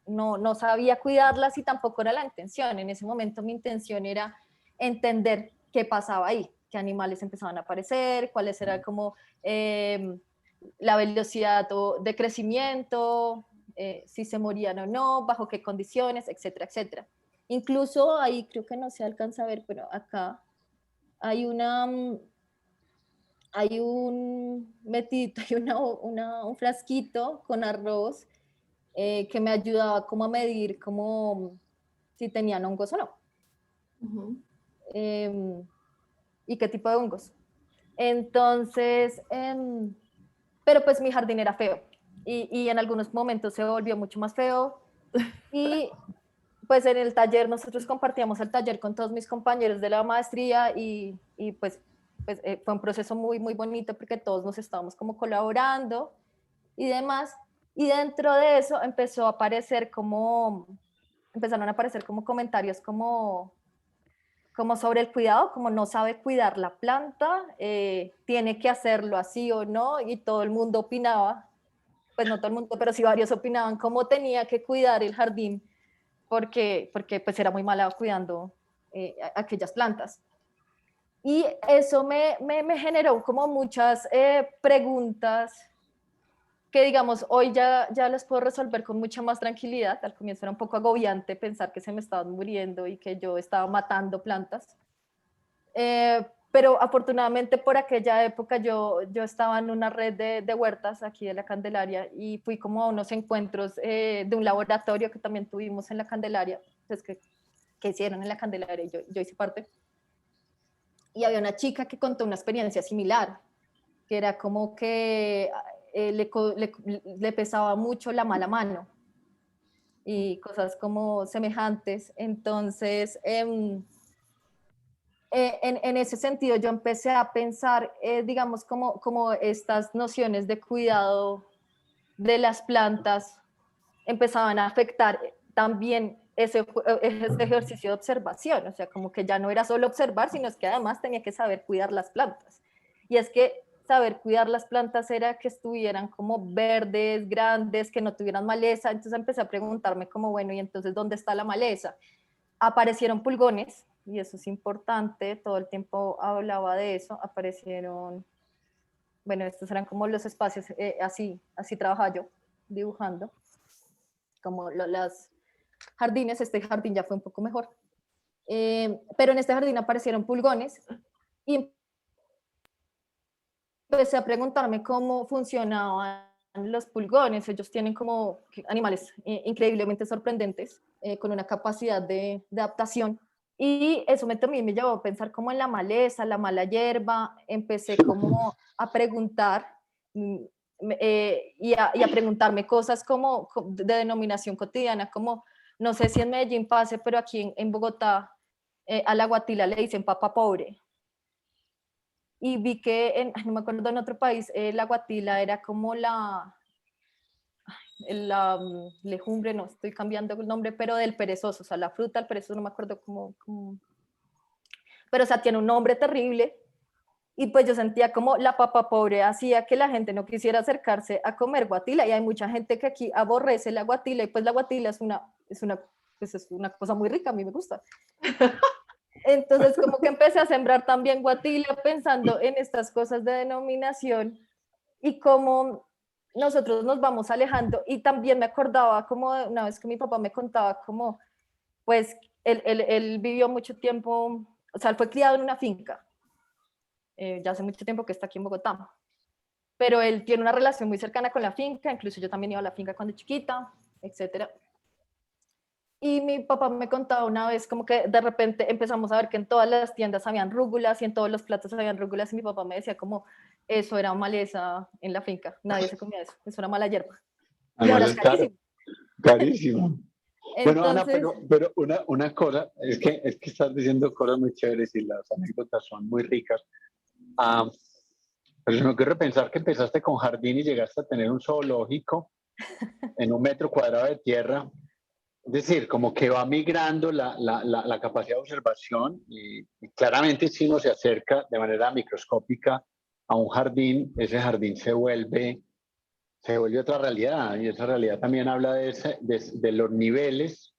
no sabía cuidarlas y tampoco era la intención. En ese momento mi intención era entender qué pasaba ahí, qué animales empezaban a aparecer, cuáles era como la velocidad de crecimiento, si se morían o no, bajo qué condiciones, etcétera, etcétera. Incluso ahí creo que no se alcanza a ver, pero acá hay hay un metidito, hay un frasquito con arroz que me ayudaba como a medir como si tenían hongos o no. Ujú. Y qué tipo de hongos. Entonces, pero pues mi jardín era feo y en algunos momentos se volvió mucho más feo y pues en el taller nosotros compartíamos el taller con todos mis compañeros de la maestría y pues fue un proceso muy, muy bonito porque todos nos estábamos como colaborando y demás. Y dentro de eso empezaron a aparecer como comentarios como sobre el cuidado, como no sabe cuidar la planta, tiene que hacerlo así o no, y todo el mundo opinaba, pues no todo el mundo, pero sí varios opinaban cómo tenía que cuidar el jardín porque pues era muy mala cuidando aquellas plantas. Y eso me generó como muchas preguntas que digamos hoy ya las puedo resolver con mucha más tranquilidad. Al comienzo era un poco agobiante pensar que se me estaban muriendo y que yo estaba matando plantas. Pero afortunadamente por aquella época yo estaba en una red de huertas aquí de la Candelaria y fui como a unos encuentros de un laboratorio que también tuvimos en la Candelaria, pues que hicieron en la Candelaria y yo hice parte. Y había una chica que contó una experiencia similar, que era como que le pesaba mucho la mala mano y cosas como semejantes. Entonces, en ese sentido yo empecé a pensar, digamos, como estas nociones de cuidado de las plantas empezaban a afectar también ese ejercicio de observación, o sea, como que ya no era solo observar, sino es que además tenía que saber cuidar las plantas. Y es que saber cuidar las plantas era que estuvieran como verdes, grandes, que no tuvieran maleza, entonces empecé a preguntarme como, bueno, ¿y entonces dónde está la maleza? Aparecieron pulgones, y eso es importante, todo el tiempo hablaba de eso, aparecieron, bueno, estos eran como los espacios, así trabajaba yo, dibujando, como las jardines, este jardín ya fue un poco mejor, pero en este jardín aparecieron pulgones y empecé a preguntarme cómo funcionaban los pulgones. Ellos tienen como animales increíblemente sorprendentes, con una capacidad de adaptación. Y eso también me llevó a pensar como en la maleza, la mala hierba. Empecé como a preguntar y a preguntarme cosas como de denominación cotidiana, como no sé si en Medellín pase, pero aquí en Bogotá a la guatila le dicen papa pobre. Y vi que, no me acuerdo, en otro país, la guatila era como la legumbre, no estoy cambiando el nombre, pero del perezoso, o sea, la fruta del perezoso, no me acuerdo cómo. Pero, o sea, tiene un nombre terrible. Y pues yo sentía como la papa pobre hacía que la gente no quisiera acercarse a comer guatila. Y hay mucha gente que aquí aborrece la guatila. Y pues la guatila es una cosa muy rica, a mí me gusta. Entonces como que empecé a sembrar también guatila pensando en estas cosas de denominación y cómo nosotros nos vamos alejando. Y también me acordaba como de una vez que mi papá me contaba como, pues él vivió mucho tiempo, o sea, él fue criado en una finca, ya hace mucho tiempo que está aquí en Bogotá, pero él tiene una relación muy cercana con la finca, incluso yo también iba a la finca cuando chiquita, etcétera. Y mi papá me contaba una vez como que de repente empezamos a ver que en todas las tiendas habían rúgulas y en todos los platos habían rúgulas y mi papá me decía como eso era maleza en la finca, nadie se comía eso era mala hierba. Y Además ahora es es caro, carísimo. carísimo. Bueno, Ana, Entonces, pero una cosa, es que estás diciendo cosas muy chéveres y las anécdotas son muy ricas. Ah, pero se me ocurre pensar que empezaste con jardín y llegaste a tener un zoológico en 1 metro cuadrado de tierra. Es decir, como que va migrando la capacidad de observación y claramente si uno se acerca de manera microscópica a un jardín, ese jardín se vuelve otra realidad y esa realidad también habla de los niveles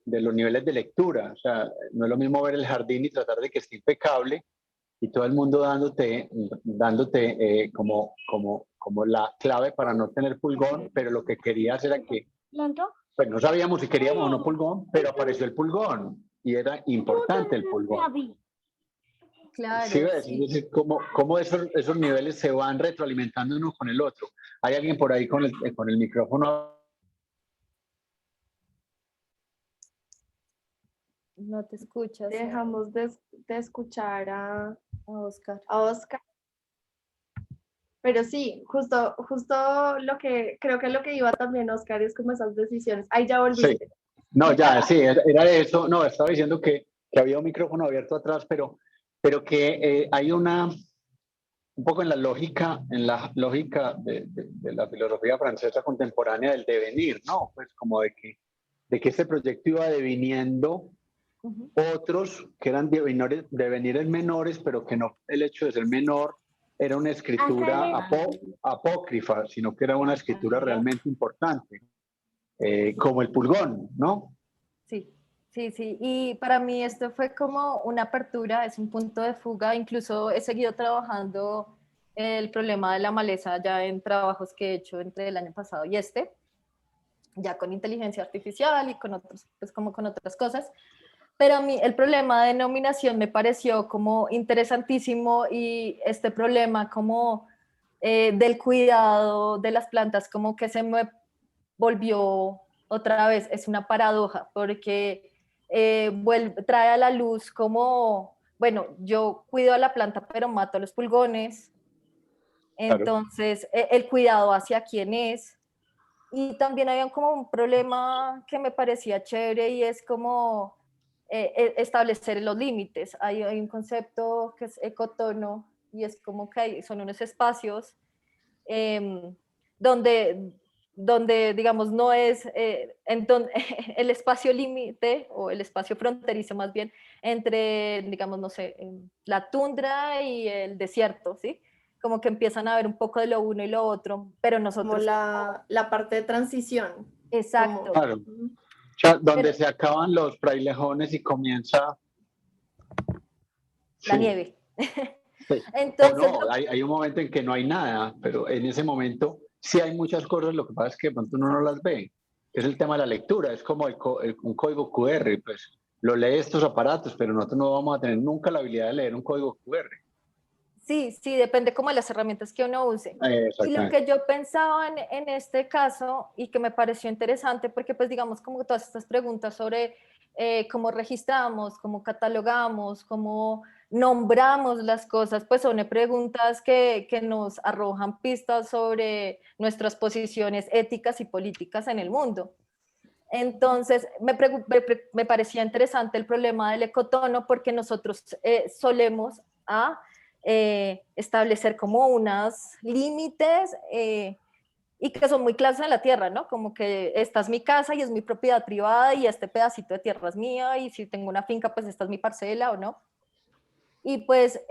de lectura. O sea, no es lo mismo ver el jardín y tratar de que esté impecable y todo el mundo dándote como la clave para no tener pulgón, pero lo que querías era que, pues no sabíamos si queríamos o no pulgón, pero apareció el pulgón y era importante el pulgón. Sí, claro, ves, es sí. decir, cómo esos niveles se van retroalimentando uno con el otro. Hay alguien por ahí con el micrófono. No te escuchas, Dejamos de escuchar Oscar. a Oscar. Pero sí, justo lo que creo que lo que iba también, Oscar, es como esas decisiones. Ahí ya Sí, volviste. no, ya, sí, era de eso. No, estaba diciendo que había un micrófono abierto atrás, pero que hay un poco en la lógica de la filosofía francesa contemporánea del devenir, ¿no? Pues como de que este proyecto iba deviniendo Uh-huh. otros que eran devenires menores, pero que no el hecho de ser menor era una escritura apócrifa, sino que era una escritura realmente importante, como el pulgón, ¿no? Sí, sí, sí. Y para mí esto fue como una apertura, es un punto de fuga. Incluso he seguido trabajando el problema de la maleza ya en trabajos que he hecho entre el año pasado y ya con inteligencia artificial y con otros, pues como con otras cosas. Pero a mí el problema de denominación me pareció como interesantísimo y este problema como del cuidado de las plantas como que se me volvió otra vez, es una paradoja porque trae a la luz como, bueno, yo cuido a la planta pero mato a los pulgones, Claro. entonces el cuidado hacia quién es. Y también había como un problema que me parecía chévere y es como establecer los límites. Hay un concepto que es ecotono y es como que son unos espacios eh, donde, donde, digamos, no es el espacio límite o el espacio fronterizo más bien entre, digamos, no sé, la tundra y el desierto, ¿sí? Como que empiezan a ver un poco de lo uno y lo otro, pero Como nosotros... la parte de transición. Como, Exacto, Claro. O sea, donde se acaban los frailejones y comienza, la sí, nieve. sí. O Entonces, no, hay un momento en que no hay nada, pero en ese momento sí hay muchas cosas, lo que pasa es que de pronto uno no las ve. Es el tema de la lectura, es como un código QR, pues lo lee estos aparatos, pero nosotros no vamos a tener nunca la habilidad de leer un código QR. sí, sí, depende como de las herramientas que uno use. Y lo Exactamente. que yo pensaba en este caso y que me pareció interesante, porque pues digamos como todas estas preguntas sobre cómo registramos, cómo catalogamos, cómo nombramos las cosas, pues son preguntas que nos arrojan pistas sobre nuestras posiciones éticas y políticas en el mundo. Entonces, me parecía interesante el problema del ecotono porque nosotros solemos establecer como unos límites y que son muy claros en la tierra, ¿no? Como que esta es mi casa y es mi propiedad privada y este pedacito de tierra es mía y si tengo una finca, pues esta es mi parcela o no. Y pues,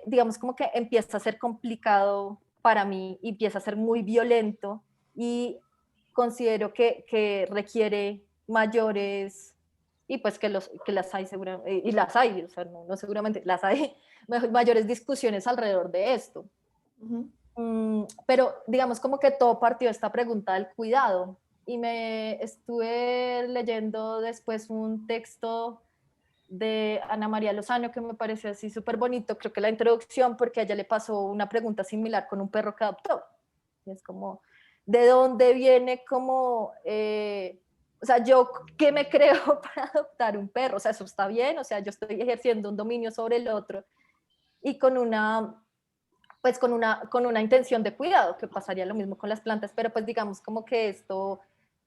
digamos como que empieza a ser complicado para mí y empieza a ser muy violento y considero que requiere mayores y pues que las hay seguramente, y las hay, o sea, no seguramente, las hay mayores discusiones alrededor de esto. Pero digamos como que todo partió de esta pregunta del cuidado, y me estuve leyendo después un texto de Ana María Lozano que me pareció así súper bonito, creo que la introducción, porque a ella le pasó una pregunta similar con un perro que adoptó. Y es como, ¿de dónde viene como, o sea, yo qué me creo para adoptar un perro? O sea, eso está bien, o sea, yo estoy ejerciendo un dominio sobre el otro y con una intención de cuidado, que pasaría lo mismo con las plantas, pero pues digamos como que esto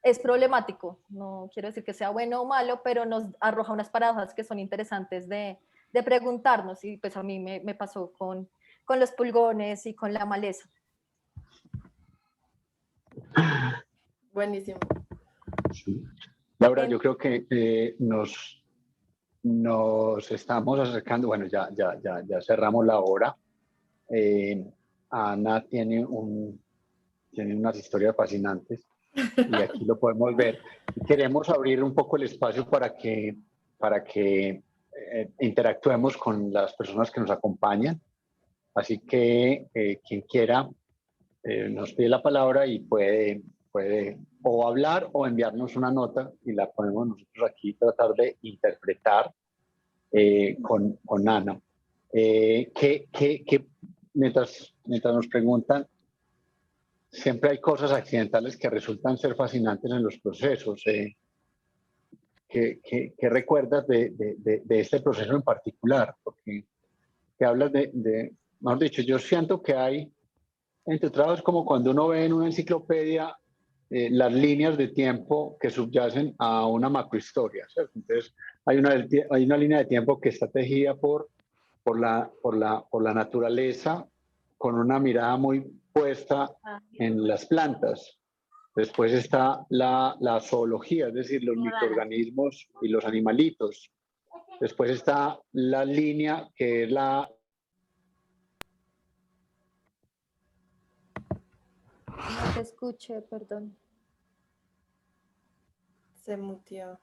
es problemático, no quiero decir que sea bueno o malo, pero nos arroja unas paradojas que son interesantes de preguntarnos, y pues a mí me pasó con los pulgones y con la maleza. Buenísimo. Sí. Laura, yo creo que nos estamos acercando, bueno, ya cerramos la hora. Ana tiene unas historias fascinantes y aquí lo podemos ver. Y queremos abrir un poco el espacio para que interactuemos con las personas que nos acompañan. Así que quien quiera nos pide la palabra y puede o hablar o enviarnos una nota y la podemos nosotros aquí tratar de interpretar con Ana. Mientras nos preguntan, siempre hay cosas accidentales que resultan ser fascinantes en los procesos. ¿Qué recuerdas de este proceso en particular? Porque te hablas mejor dicho, yo siento que hay, entre otras, como cuando uno ve en una enciclopedia las líneas de tiempo que subyacen a una macrohistoria, ¿cierto? Entonces, hay una línea de tiempo que está tejida por la naturaleza, con una mirada muy puesta en las plantas. Después está la zoología, es decir, los microorganismos y los animalitos. Después está la línea que es la... No te escuché, perdón. Se muteó.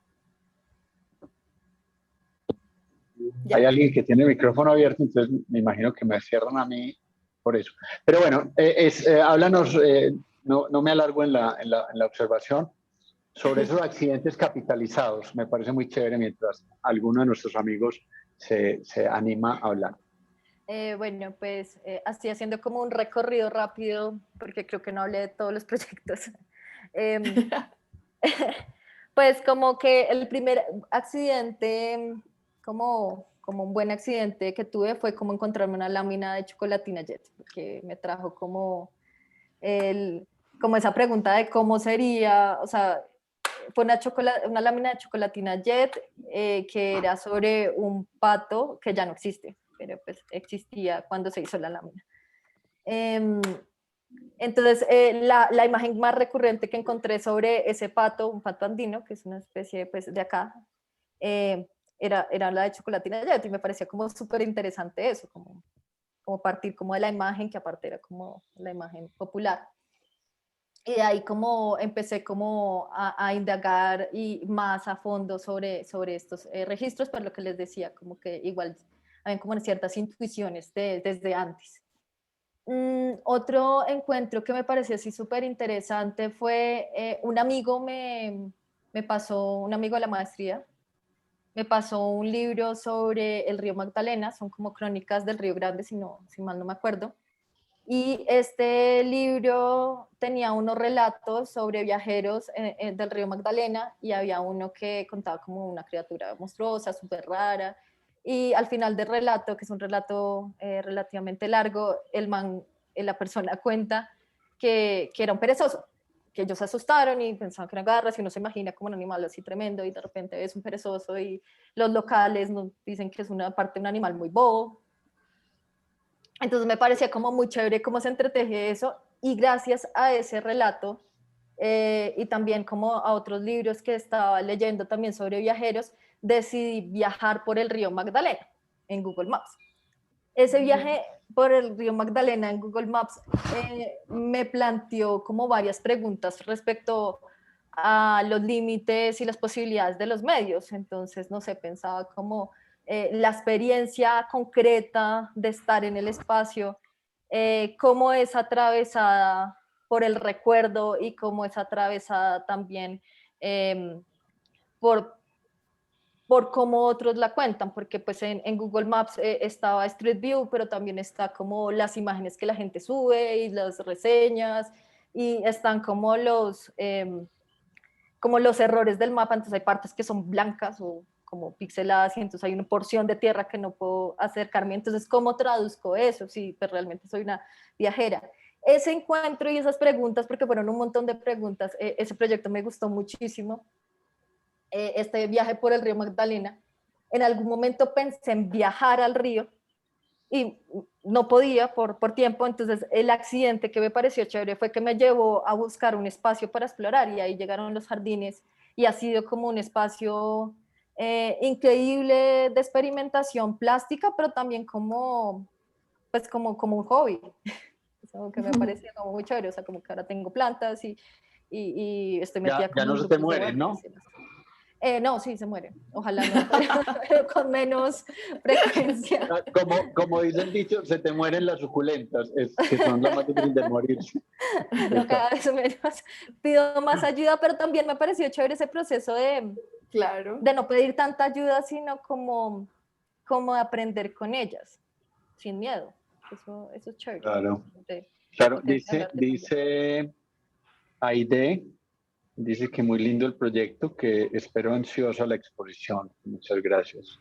Hay alguien que tiene el micrófono abierto, entonces me imagino que me cierran a mí por eso. Pero bueno, háblanos, no me alargo en la observación, sobre esos accidentes capitalizados. Me parece muy chévere mientras alguno de nuestros amigos se anima a hablar. Bueno, pues así haciendo como un recorrido rápido, porque creo que no hablé de todos los proyectos. Pues como que el primer accidente, como un buen accidente que tuve, fue como encontrarme una lámina de chocolatina Jet, que me trajo como esa pregunta de cómo sería, o sea, fue una lámina de chocolatina Jet que era sobre un pato que ya no existe, pero pues existía cuando se hizo la lámina. Entonces, la imagen más recurrente que encontré sobre ese pato, un pato andino, que es una especie pues, de acá, era la de chocolatina Jet, y me parecía como súper interesante eso, como partir como de la imagen, que aparte era como la imagen popular. Y de ahí como empecé como a indagar y más a fondo sobre estos registros, pero lo que les decía, como que igual habían como ciertas intuiciones desde antes. Otro encuentro que me pareció así súper interesante fue un amigo me pasó, un amigo de la maestría, me pasó un libro sobre el río Magdalena, son como crónicas del Río Grande, si mal no me acuerdo. Y este libro tenía unos relatos sobre viajeros del río Magdalena, y había uno que contaba como una criatura monstruosa, súper rara. Y al final del relato, que es un relato relativamente largo, la persona cuenta que era un perezoso, que ellos se asustaron y pensaban que eran garras, y uno se imagina como un animal así tremendo, y de repente es un perezoso, y los locales nos dicen que es una parte de un animal muy bobo. Entonces me parecía como muy chévere cómo se entreteje eso, y gracias a ese relato y también como a otros libros que estaba leyendo también sobre viajeros, decidí viajar por el río Magdalena en Google Maps. Ese viaje por el río Magdalena en Google Maps me planteó como varias preguntas respecto a los límites y las posibilidades de los medios. Entonces, no sé, pensaba como la experiencia concreta de estar en el espacio, cómo es atravesada por el recuerdo y cómo es atravesada también por cómo otros la cuentan, porque pues en Google Maps estaba Street View, pero también está como las imágenes que la gente sube y las reseñas, y están como los errores del mapa. Entonces hay partes que son blancas o como pixeladas, y entonces hay una porción de tierra que no puedo acercarme. Entonces, ¿cómo traduzco eso? Si pues, realmente soy una viajera. Ese encuentro y esas preguntas, porque fueron un montón de preguntas, ese proyecto me gustó muchísimo. Este viaje por el río Magdalena, en algún momento pensé en viajar al río y no podía por tiempo. Entonces el accidente que me pareció chévere fue que me llevó a buscar un espacio para explorar, y ahí llegaron los jardines, y ha sido como un espacio increíble de experimentación plástica, pero también como, pues como un hobby. Eso que me pareció como muy chévere, o sea, como que ahora tengo plantas y estoy metida Ya como en no se te grupos de mueren, ¿no? huertas. No, sí, se muere. Ojalá no, pero con menos frecuencia. Como dice el dicho, se te mueren las suculentas, que son las más difíciles de morirse. No, cada vez menos. Pido más ayuda, pero también me pareció chévere ese proceso Claro. de no pedir tanta ayuda, sino como aprender con ellas, sin miedo. Eso es chévere. Claro, De claro. potencia del arte también. Dice Aide, dice que muy lindo el proyecto, que espero ansiosa la exposición. Muchas gracias.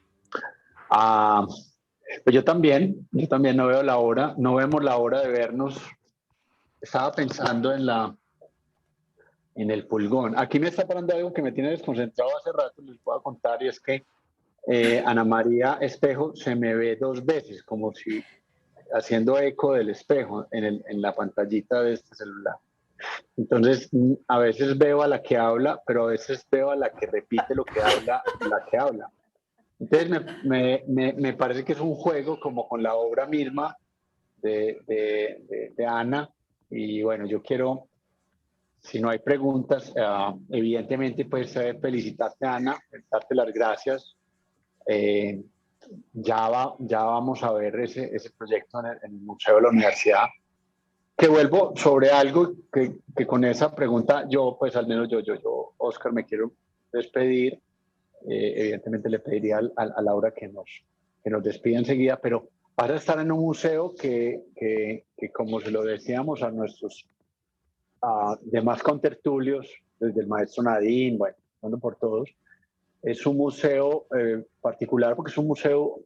Ah, pues yo también no veo la hora, no vemos la hora de vernos. Estaba pensando en el pulgón. Aquí me está parando algo que me tiene desconcentrado hace rato, les puedo contar, y es que Ana María Espejo se me ve dos veces, como si haciendo eco del espejo en la pantallita de este celular. Entonces, a veces veo a la que habla, pero a veces veo a la que repite lo que habla, la que habla. Entonces, me parece que es un juego como con la obra misma de Ana. Y bueno, yo quiero, si no hay preguntas, evidentemente, pues felicitarte, Ana, darte las gracias. Eh, ya vamos a ver ese proyecto en el Museo de la Universidad. Que vuelvo sobre algo que con esa pregunta yo, pues al menos yo, Oscar, me quiero despedir. Evidentemente le pediría a Laura que nos despida enseguida, pero vas a estar en un museo que como se lo decíamos a nuestros demás contertulios, desde el maestro Nadine, bueno, bueno por todos, es un museo particular porque es un museo,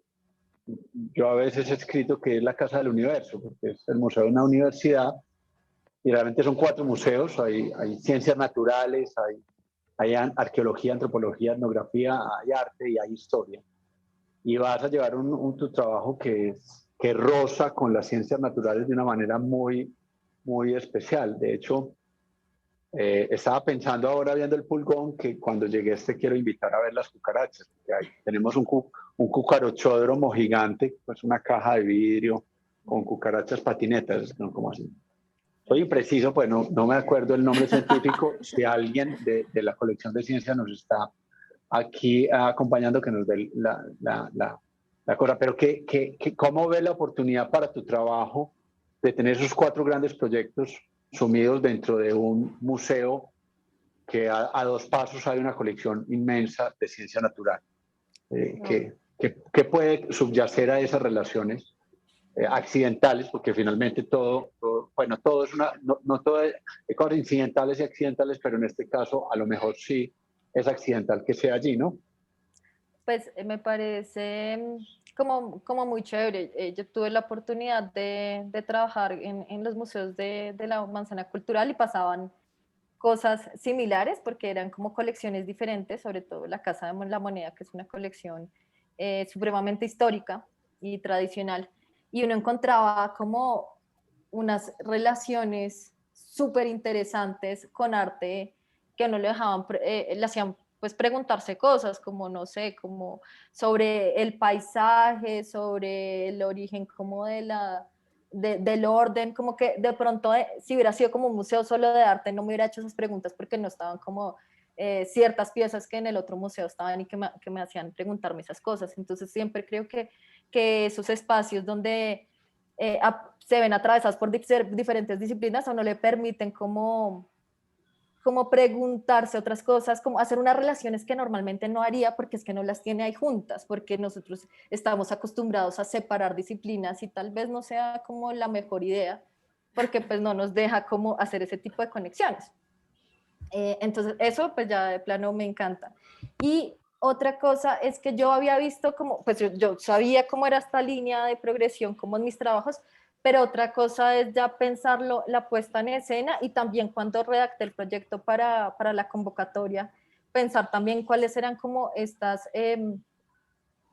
yo a veces he escrito que es la casa del universo, porque es el museo de una universidad. Y realmente son 4 museos, hay ciencias naturales, hay arqueología, antropología, etnografía, hay arte y hay historia. Y vas a llevar tu trabajo que roza con las ciencias naturales de una manera muy, muy especial. De hecho, estaba pensando ahora viendo el pulgón que cuando llegué quiero invitar a ver las cucarachas. Tenemos un cucarochódromo gigante, pues una caja de vidrio con cucarachas patinetas, ¿no? Como así. Soy impreciso, pues no me acuerdo el nombre científico. Si alguien de la colección de ciencia nos está aquí acompañando, que nos dé la cosa. Pero ¿cómo ves la oportunidad para tu trabajo de tener esos 4 grandes proyectos sumidos dentro de un museo que a 2 pasos hay una colección inmensa de ciencia natural? ¿Qué puede subyacer a esas relaciones? Accidentales, porque finalmente todo es no todo es cosas incidentales y accidentales, pero en este caso a lo mejor sí es accidental que sea allí, ¿no? Pues me parece como muy chévere. Yo tuve la oportunidad de trabajar en los museos de la Manzana Cultural, y pasaban cosas similares porque eran como colecciones diferentes, sobre todo la Casa de la Moneda, que es una colección supremamente histórica y tradicional, y uno encontraba como unas relaciones súper interesantes con arte que no le dejaban, le hacían pues preguntarse cosas como, no sé, como sobre el paisaje, sobre el origen como del orden, como que de pronto si hubiera sido como un museo solo de arte no me hubiera hecho esas preguntas porque no estaban como ciertas piezas que en el otro museo estaban y que me hacían preguntarme esas cosas. Entonces siempre creo que esos espacios donde se ven atravesados por diferentes disciplinas a uno le permiten como preguntarse otras cosas, como hacer unas relaciones que normalmente no haría porque es que no las tiene ahí juntas, porque nosotros estamos acostumbrados a separar disciplinas y tal vez no sea como la mejor idea, porque pues no nos deja como hacer ese tipo de conexiones. Entonces eso pues ya de plano me encanta. Y otra cosa es que yo había visto como, pues yo sabía cómo era esta línea de progresión como en mis trabajos, pero otra cosa es ya pensarlo, la puesta en escena y también cuando redacté el proyecto para la convocatoria, pensar también cuáles eran como estas,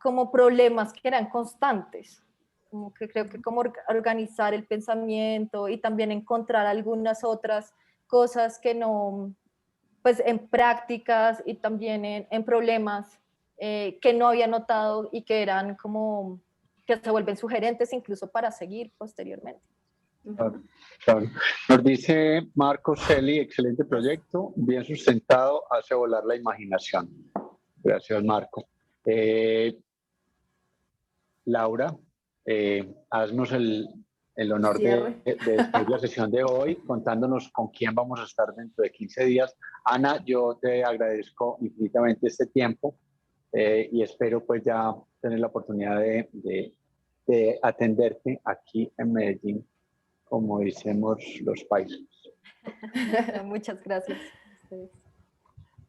como problemas que eran constantes, como que creo que como organizar el pensamiento y también encontrar algunas otras cosas que no, pues en prácticas y también en problemas que no había notado y que eran como que se vuelven sugerentes incluso para seguir posteriormente. Claro, claro. Nos dice Marco Celi, excelente proyecto, bien sustentado, hace volar la imaginación. Gracias, Marco. Laura, haznos el honor de despedir la sesión de hoy, contándonos con quién vamos a estar dentro de 15 días. Ana, yo te agradezco infinitamente este tiempo y espero pues ya tener la oportunidad de atenderte aquí en Medellín, como decimos los países. Muchas gracias.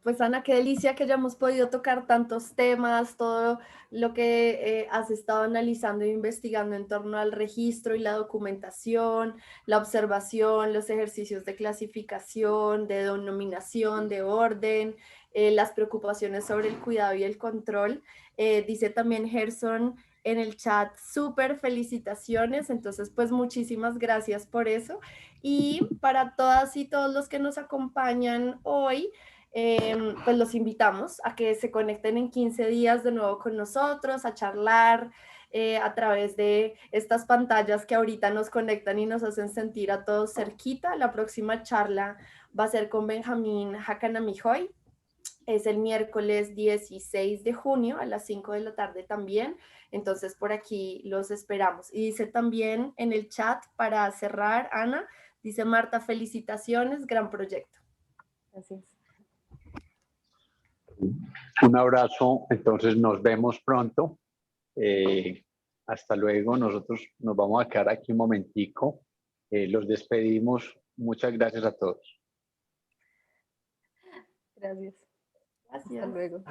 Pues Ana, qué delicia que hayamos podido tocar tantos temas, todo lo que has estado analizando e investigando en torno al registro y la documentación, la observación, los ejercicios de clasificación, de denominación, de orden, las preocupaciones sobre el cuidado y el control. Dice también Gerson en el chat, súper felicitaciones, entonces pues muchísimas gracias por eso. Y para todas y todos los que nos acompañan hoy, pues los invitamos a que se conecten en 15 días de nuevo con nosotros, a charlar a través de estas pantallas que ahorita nos conectan y nos hacen sentir a todos cerquita. La próxima charla va a ser con Benjamín Hakanamijoy. Es el miércoles 16 de junio a las 5 de la tarde también. Entonces por aquí los esperamos. Y dice también en el chat para cerrar, Ana, dice Marta, felicitaciones, gran proyecto. Gracias. Un abrazo, entonces nos vemos pronto. Hasta luego, nosotros nos vamos a quedar aquí un momentico. Los despedimos. Muchas gracias a todos. Gracias. Gracias. Hasta luego.